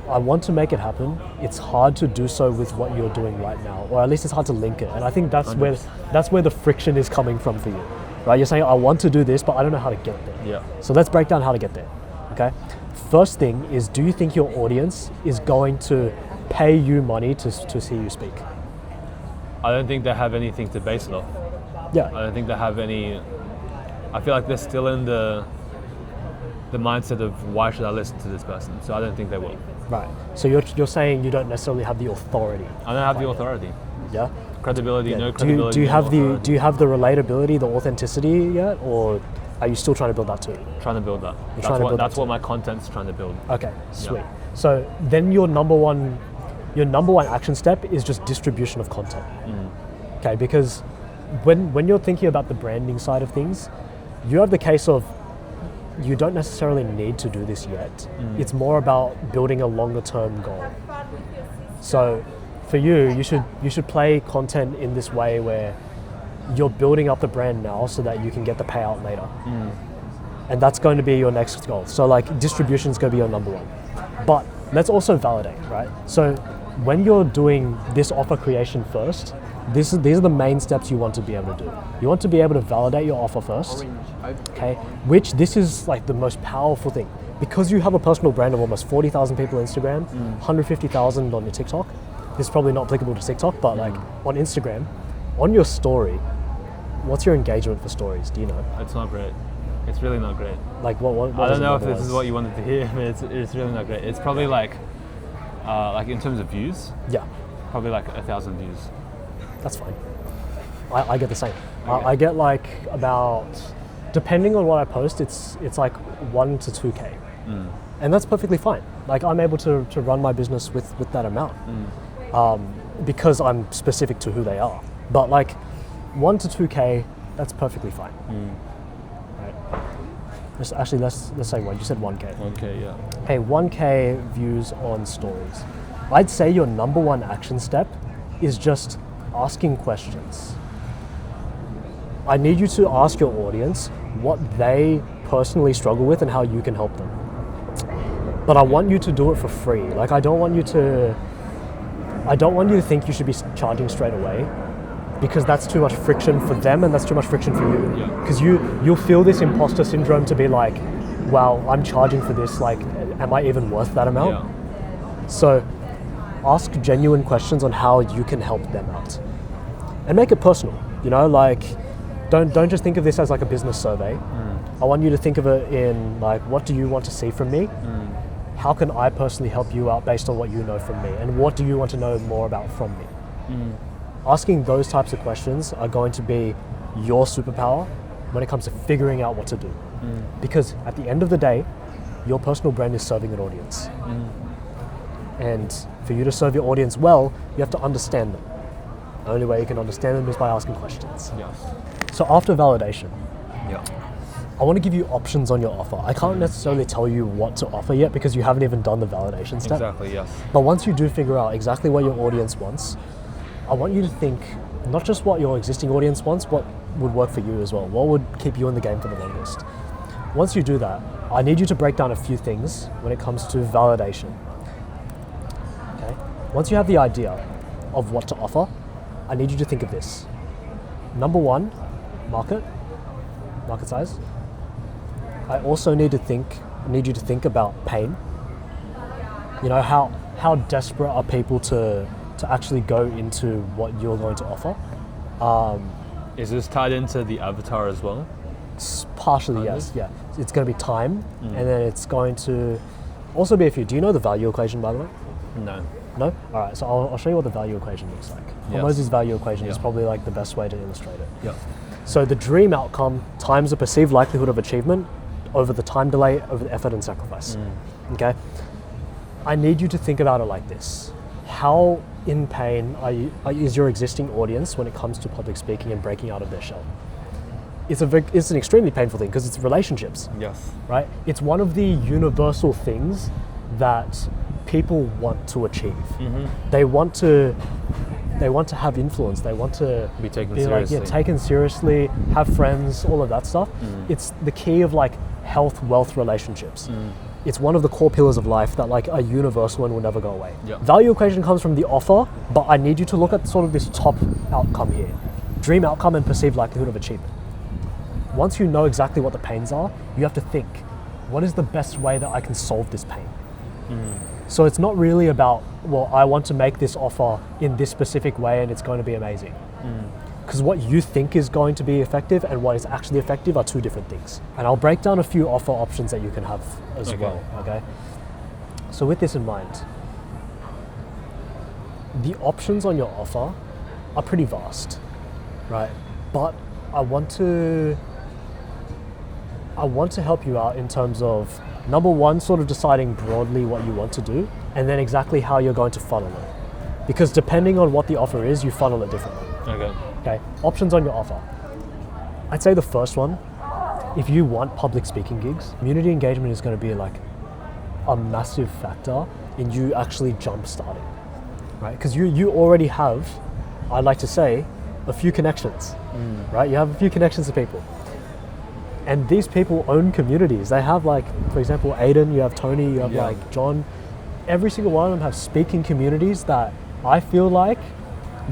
I want to make it happen. It's hard to do so with what you're doing right now, or at least it's hard to link it. And I think that's where the friction is coming from for you. Right? You're saying, I want to do this, but I don't know how to get there. Yeah. So let's break down how to get there. Okay? First thing is, do you think your audience is going to pay you money to see you speak? I don't think they have anything to base it off. Yeah. I don't think they have any. I feel like they're still in the mindset of why should I listen to this person? So I don't think they will. Right. So you're saying you don't necessarily have the authority. I don't have the authority. Yeah. Credibility, Yeah. no credibility. Do you have no the relatability, the authenticity yet, or are you still trying to build that too? trying to build that. That's what my content's trying to build. Okay, sweet. So then your number one action step is just distribution of content. Okay, because when you're thinking about the branding side of things, you have the case of you don't necessarily need to do this yet. It's more about building a longer term goal. So for you should play content in this way where you're building up the brand now so that you can get the payout later. And that's going to be your next goal. So like distribution is going to be your number one. But let's also validate, right? So when you're doing this offer creation first, these are the main steps you want to be able to do. You want to be able to validate your offer first, okay? Which this is like the most powerful thing. Because you have a personal brand of almost 40,000 people on Instagram, 150,000 on your TikTok. This is probably not applicable to TikTok, but like on Instagram, on your story, what's your engagement for stories? Do you know? It's not great. It's really not great. Like what I don't know if otherwise? this is what you wanted to hear, but it's really not great. It's probably like in terms of views, Yeah, probably like 1,000 views. that's fine. I get the same. Okay. I get like about, depending on what I post, it's like 1 to 2K. And that's perfectly fine. Like I'm able to run my business with that amount because I'm specific to who they are. But like 1 to 2K, that's perfectly fine. Right. Actually, let's say one. You said 1K. 1K, yeah. Hey, 1K views on stories. I'd say your number one action step is just asking questions. I need you to ask your audience what they personally struggle with and how you can help them. But I want you to do it for free. Like I don't want you to think you should be charging straight away, because that's too much friction for them and that's too much friction for you. Yeah. Because you'll feel this imposter syndrome to be like, wow, I'm charging for this, like, am I even worth that amount? Yeah. So ask genuine questions on how you can help them out. And make it personal, you know, like don't just think of this as like a business survey. I want you to think of it in like, what do you want to see from me? How can I personally help you out based on what you know from me? And what do you want to know more about from me? Asking those types of questions are going to be your superpower when it comes to figuring out what to do. Because at the end of the day, your personal brand is serving an audience. And for you to serve your audience well, you have to understand them. The only way you can understand them is by asking questions. Yes. So after validation, Yeah. I want to give you options on your offer. I can't necessarily tell you what to offer yet because you haven't even done the validation step. Exactly. Yes. But once you do figure out exactly what your audience wants, I want you to think not just what your existing audience wants, what would work for you as well. What would keep you in the game for the longest? Once you do that, I need you to break down a few things when it comes to validation. Okay? Once you have the idea of what to offer, I need you to think of this. Number one, market size. I also need you to think about pain. You know, how desperate are people to actually go into what you're going to offer? Is this tied into the avatar as well? Partially, yes. Yeah, it's going to be time, and then it's going to also be a few. Do you know the value equation, by the way? No. No? All right, so I'll show you what the value equation looks like. Yes. Hormozi's value equation is Yeah. probably like the best way to illustrate it. Yeah. So the dream outcome times the perceived likelihood of achievement over the time delay over the effort and sacrifice. Okay? I need you to think about it like this. How in pain is your existing audience when it comes to public speaking and breaking out of their shell? It's an extremely painful thing because it's relationships, Yes. right? It's one of the universal things that people want to achieve. They want to have influence. They want to Be taken like, seriously. taken seriously, have friends, all of that stuff. It's the key of like health, wealth, relationships. It's one of the core pillars of life that like are universal and will never go away. Yeah. Value equation comes from the offer, but I need you to look at sort of this top outcome here. Dream outcome and perceived likelihood of achievement. Once you know exactly what the pains are, you have to think, what is the best way that I can solve this pain? So it's not really about, well, I want to make this offer in this specific way and it's going to be amazing. Because what you think is going to be effective and what is actually effective are two different things. And I'll break down a few offer options that you can have as well, okay? So with this in mind, the options on your offer are pretty vast, right? But I want to help you out in terms of, number one, sort of deciding broadly what you want to do, and then exactly how you're going to funnel it. Because depending on what the offer is, you funnel it differently. Okay, options on your offer. I'd say the first one, if you want public speaking gigs, community engagement is going to be like a massive factor in you actually jump starting, right? Because you already have, I'd like to say, a few connections, right? You have a few connections to people. And these people own communities. They have like, for example, Aiden, you have Tony, you have like John. Every single one of them have speaking communities that I feel like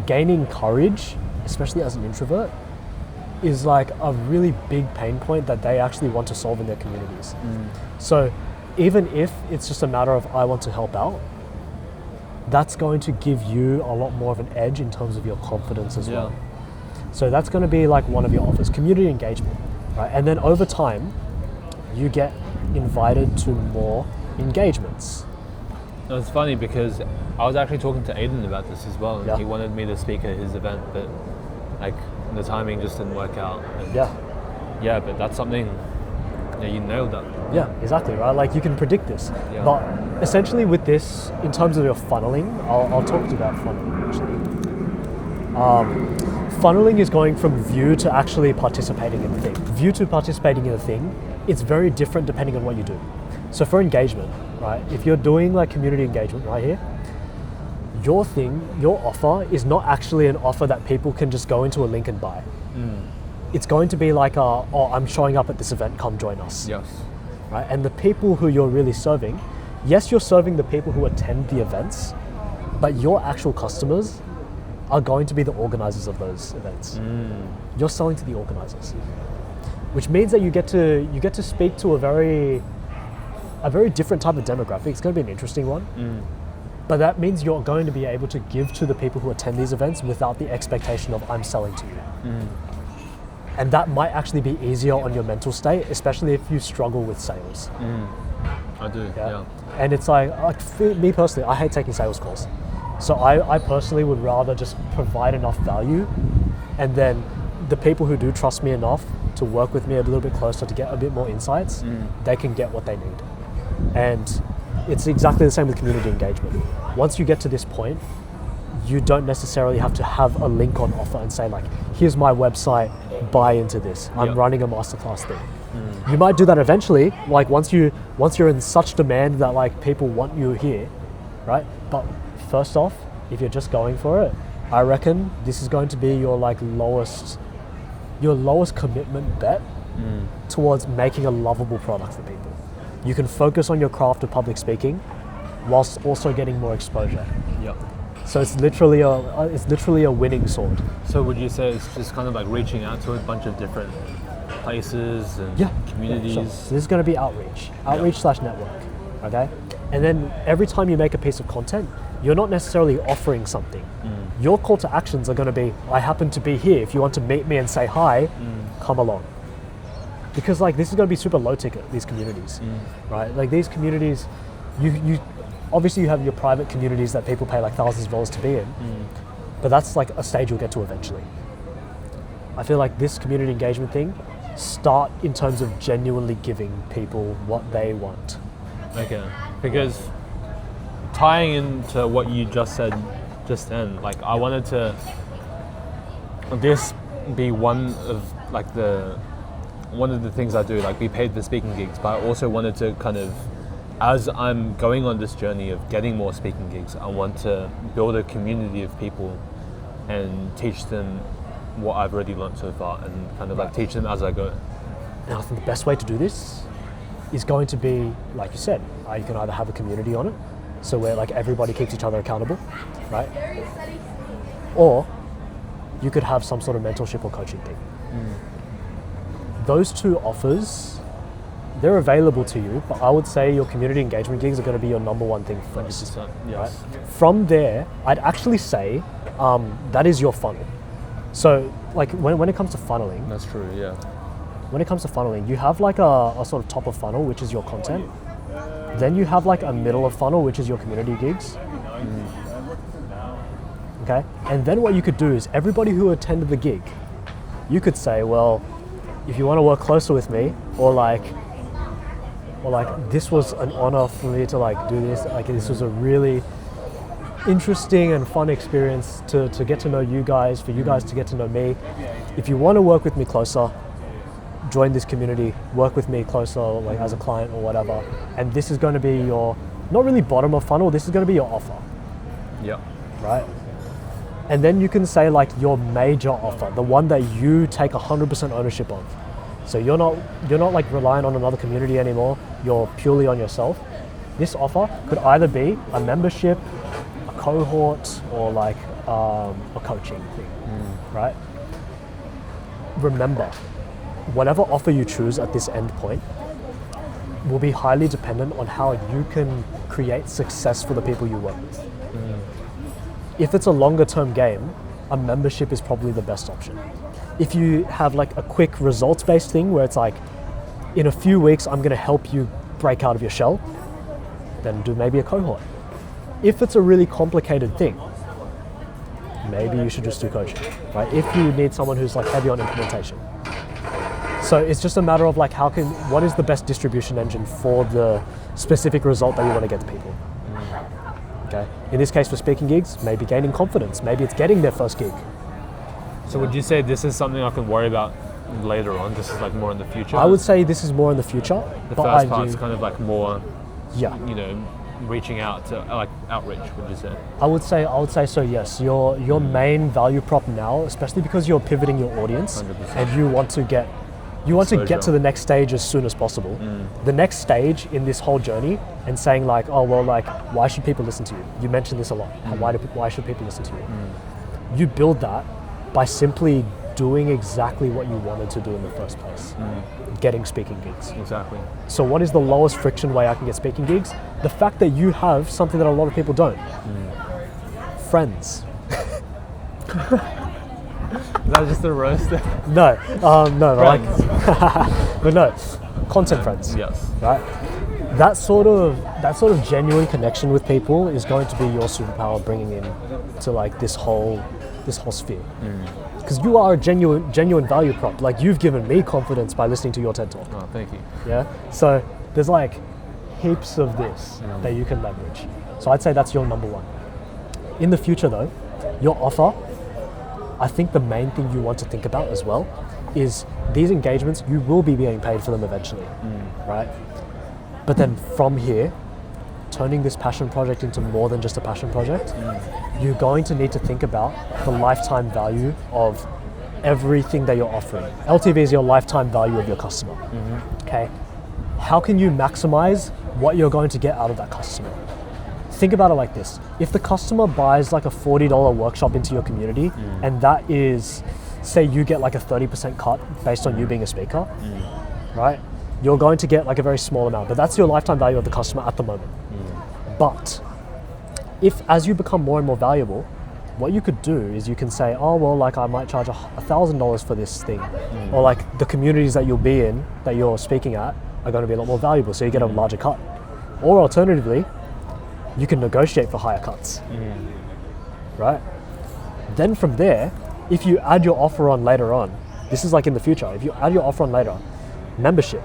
gaining courage, especially as an introvert, is like a really big pain point that they actually want to solve in their communities. So even if it's just a matter of I want to help out, that's going to give you a lot more of an edge in terms of your confidence as well. So that's going to be like one of your offers, community engagement, right? And then over time, you get invited to more engagements. No, it's funny because I was actually talking to Aiden about this as well, and Yeah. he wanted me to speak at his event, but like the timing just didn't work out. And yeah, but that's something. Yeah, you nailed that. Yeah, exactly, right? Like you can predict this. Yeah. But essentially with this, in terms of your funneling, I'll talk to you about funneling actually. Funneling is going from view to actually participating in the thing. View to participating in the thing, it's very different depending on what you do. So for engagement, right, if you're doing like community engagement right here, your offer is not actually an offer that people can just go into a link and buy. It's going to be like, I'm showing up at this event, come join us. Yes. Right? And the people who you're really serving, yes, you're serving the people who attend the events, but your actual customers are going to be the organizers of those events. You're selling to the organizers, which means that you get to speak to a very different type of demographic. It's going to be an interesting one. But that means you're going to be able to give to the people who attend these events without the expectation of I'm selling to you. And that might actually be easier on your mental state, especially if you struggle with sales. I do, yeah. And it's like, for me personally, I hate taking sales calls. So I personally would rather just provide enough value, and then the people who do trust me enough to work with me a little bit closer to get a bit more insights, they can get what they need. And it's exactly the same with community engagement. Once you get to this point, you don't necessarily have to have a link on offer and say like, here's my website, buy into this. I'm running a masterclass thing. You might do that eventually, like once you're in such demand that like people want you here, right? But first off, if you're just going for it, I reckon this is going to be your like lowest commitment bet towards making a lovable product for people. You can focus on your craft of public speaking whilst also getting more exposure. Yeah. So it's literally a winning sword. So would you say it's just kind of like reaching out to a bunch of different places and communities? Yeah, sure. So this is going to be outreach / network, okay? And then every time you make a piece of content, you're not necessarily offering something. Your call to actions are going to be, I happen to be here. If you want to meet me and say hi, come along. Because like this is going to be super low ticket, these communities, right? Like these communities, you obviously you have your private communities that people pay like thousands of dollars to be in, but that's like a stage you'll get to eventually. I feel like this community engagement thing, start in terms of genuinely giving people what they want. Okay, because tying into what you just said just then, like I wanted to this be one of the things I do, like be paid for speaking gigs, but I also wanted to kind of, as I'm going on this journey of getting more speaking gigs, I want to build a community of people and teach them what I've already learned so far, and kind of like teach them as I go. And I think the best way to do this is going to be, like you said, you can either have a community on it, so where like everybody keeps each other accountable, right? Or you could have some sort of mentorship or coaching thing. Those two offers, they're available to you, but I would say your community engagement gigs are going to be your number one thing first. 100%, yes. Right? From there, I'd actually say that is your funnel. So like when it comes to funneling, That's true, yeah. when it comes to funneling, you have like a sort of top of funnel, which is your content. Then you have like a middle of funnel, which is your community gigs. Okay? And then what you could do is everybody who attended the gig, you could say, well, if you want to work closer with me, or like this was an honor for me to like do this, like this was a really interesting and fun experience to get to know you guys, for you guys to get to know me. If you want to work with me closer, join this community, work with me closer, like as a client or whatever. And this is going to be your, not really bottom of funnel, this is going to be your offer, Yeah. right? And then you can say like your major offer, the one that you take 100% ownership of. So you're not like relying on another community anymore, you're purely on yourself. This offer could either be a membership, a cohort, or like a coaching thing, right? Remember, whatever offer you choose at this end point will be highly dependent on how you can create success for the people you work with. If it's a longer term game, a membership is probably the best option. If you have like a quick results based thing where it's like, in a few weeks I'm gonna help you break out of your shell, then do maybe a cohort. If it's a really complicated thing, maybe you should just do coaching, right? If you need someone who's like heavy on implementation. So it's just a matter of like what is the best distribution engine for the specific result that you want to get to people. Okay. In this case for speaking gigs, maybe gaining confidence, maybe it's getting their first gig. So would you say this is something I can worry about later on? This is like more in the future? I would say this is more in the future. The first part's kind of like more, yeah, reaching out to like outreach, would you say? I would say so, yes. Your main value prop now, especially because you're pivoting your audience 100%. and you want to get to the next stage as soon as possible. The next stage in this whole journey, and saying like, oh well, like why should people listen to you? You mentioned this a lot. Why should people listen to you? You build that by simply doing exactly what you wanted to do in the first place. Getting speaking gigs. Exactly. So what is the lowest friction way I can get speaking gigs? The fact that you have something that a lot of people don't. Friends. Is that just a roast? No, like, but no, content friends. Yes. Right. That sort of genuine connection with people is going to be your superpower, bringing in to like this whole sphere. Because you are a genuine value prop. Like you've given me confidence by listening to your TED Talk. Oh, thank you. Yeah. So there's like heaps of this that you can leverage. So I'd say that's your number one. In the future though, your offer, I think the main thing you want to think about as well is these engagements, you will be being paid for them eventually, right? But then from here, turning this passion project into more than just a passion project, you're going to need to think about the lifetime value of everything that you're offering. LTV is your lifetime value of your customer, okay? How can you maximize what you're going to get out of that customer? Think about it like this. If the customer buys like a $40 workshop into your community, and that is, say you get like a 30% cut based on you being a speaker, right? You're going to get like a very small amount, but that's your lifetime value of the customer at the moment. But if as you become more and more valuable, what you could do is you can say, oh, well, like I might charge $1,000 for this thing, or like the communities that you'll be in, that you're speaking at, are going to be a lot more valuable, so you get a larger cut. Or alternatively, you can negotiate for higher cuts, right? Then from there, if you add your offer on later on, this is like in the future, if you add your offer on later, membership,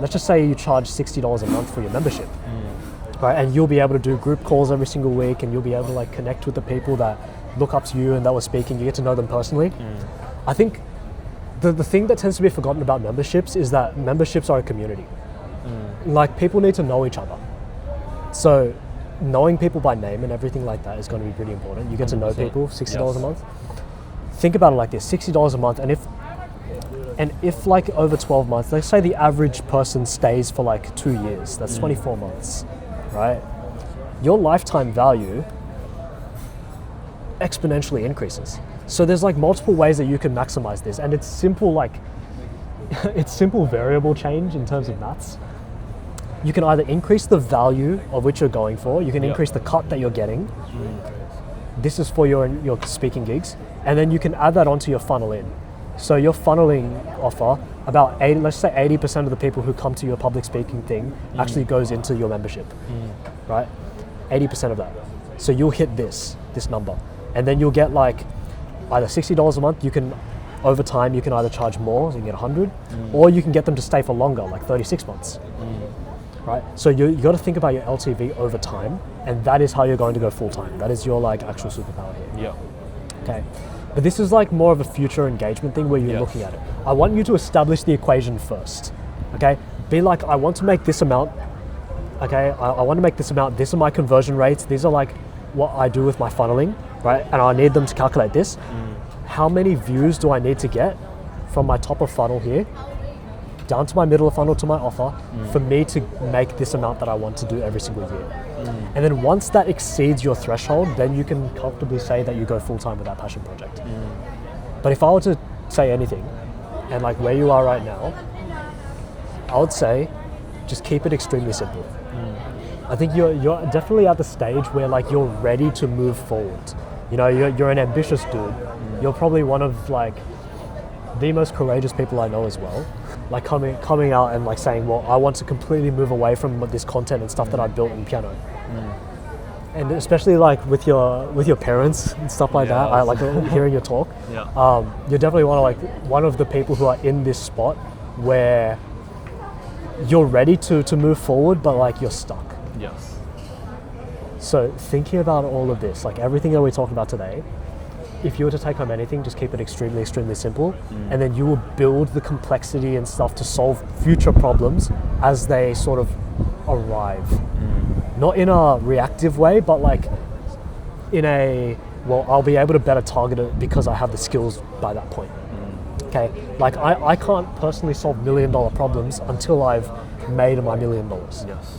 let's just say you charge $60 a month for your membership. right? And you'll be able to do group calls every single week, and you'll be able to like connect with the people that look up to you and that were speaking. You get to know them personally. I think the thing that tends to be forgotten about memberships is that memberships are a community. Like, people need to know each other. So knowing people by name and everything like that is going to be pretty important. You get to know 100%. people. $60 Yes. a month. Think about it like this: $60 a month, and if like over 12 months, let's say the average person stays for like 2 years, that's 24 months, right? Your lifetime value exponentially increases. So there's like multiple ways that you can maximize this, and it's simple, like it's simple variable change in terms of maths. You can either increase the value of which you're going for, you can Yeah. increase the cut that you're getting. This is for your speaking gigs, and then you can add that onto your funnel in. So your funneling offer, about 80, let's say 80% of the people who come to your public speaking thing actually goes into your membership, right? 80% of that. So you'll hit this number, and then you'll get like either $60 a month. You can, over time, you can either charge more, so you can get 100, or you can get them to stay for longer, like 36 months. Right? So you got to think about your LTV over time, and that is how you're going to go full time. That is your like actual superpower here. Yeah. Okay. But this is like more of a future engagement thing where you're Yes. looking at it. I want you to establish the equation first. Okay? Be like, I want to make this amount. Okay? I want to make this amount. These are my conversion rates. These are like what I do with my funneling, right? And I need them to calculate this. How many views do I need to get from my top of funnel here down to my middle of funnel to my offer for me to make this amount that I want to do every single year? And then once that exceeds your threshold, then you can comfortably say that you go full time with that passion project. But if I were to say anything, and like where you are right now, I would say just keep it extremely simple. I think you're definitely at the stage where like you're ready to move forward. You know, you're an ambitious dude. You're probably one of like the most courageous people I know as well. Like coming out and like saying, well, I want to completely move away from this content and stuff that I built in piano. And especially like with your parents and stuff like that, I like hearing your talk. Yeah. You're definitely one of the people who are in this spot where you're ready to move forward, but like you're stuck. Yes. So thinking about all of this, like everything that we talked about today, if you were to take home anything, just keep it extremely, extremely simple, and then you will build the complexity and stuff to solve future problems as they sort of arrive. Not in a reactive way, but like in a, well, I'll be able to better target it because I have the skills by that point. Okay, like I can't personally solve $1 million problems until I've made my $1 million. Yes.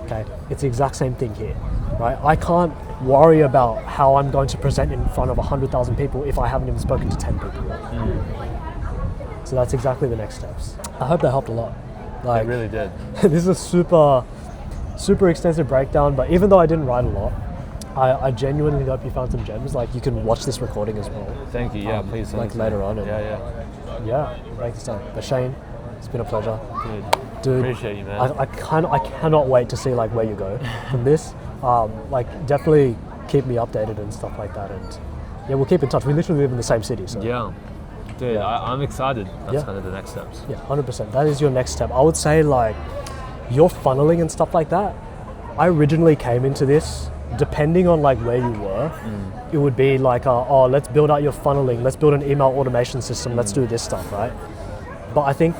Okay, it's the exact same thing here, right? I can't worry about how I'm going to present in front of 100,000 people if I haven't even spoken to 10 people yet. So that's exactly the next steps. I hope that helped a lot. Like, It really did. this is a super extensive breakdown, but even though I didn't write a lot, I genuinely hope you found some gems. Like, you can watch this recording as well. Thank you. Yeah, please. send like it to me. later on. And Yeah. break this down. But Shane, it's been a pleasure. Dude. Dude, Appreciate you, man. I cannot wait to see like where you go from this. Like, definitely keep me updated and stuff like that. And yeah, we'll keep in touch. We literally live in the same city, so Yeah. Dude, Yeah. I'm excited. That's Yeah. kind of the next steps. yeah, 100%. That is your next step. I would say like your funneling and stuff like that. I originally came into this depending on like where you were. It would be like, oh, let's build out your funneling. Let's build an email automation system. Let's do this stuff, right? But I think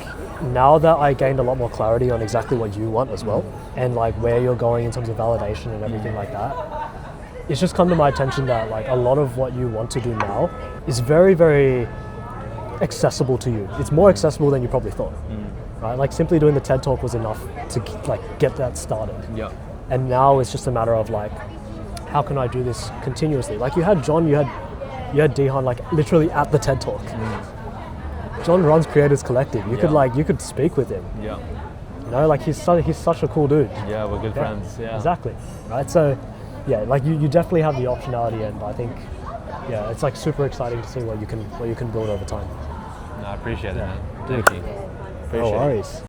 now that I gained a lot more clarity on exactly what you want as well, and like where you're going in terms of validation and everything like that, it's just come to my attention that like a lot of what you want to do now is very, very accessible to you. It's more accessible than you probably thought, right? Like simply doing the TED Talk was enough to like get that started. Yeah. And now it's just a matter of like, how can I do this continuously? Like you had John, you had Dihan like literally at the TED Talk. John runs Creators Collective. You could speak with him. Yeah. You know, like he's such a cool dude. Yeah, we're good friends. Yeah. Exactly. Right. So yeah, like you definitely have the optionality, and I think yeah, it's like super exciting to see what you can build over time. No, I appreciate it, man. Thank you. Appreciate No it. worries.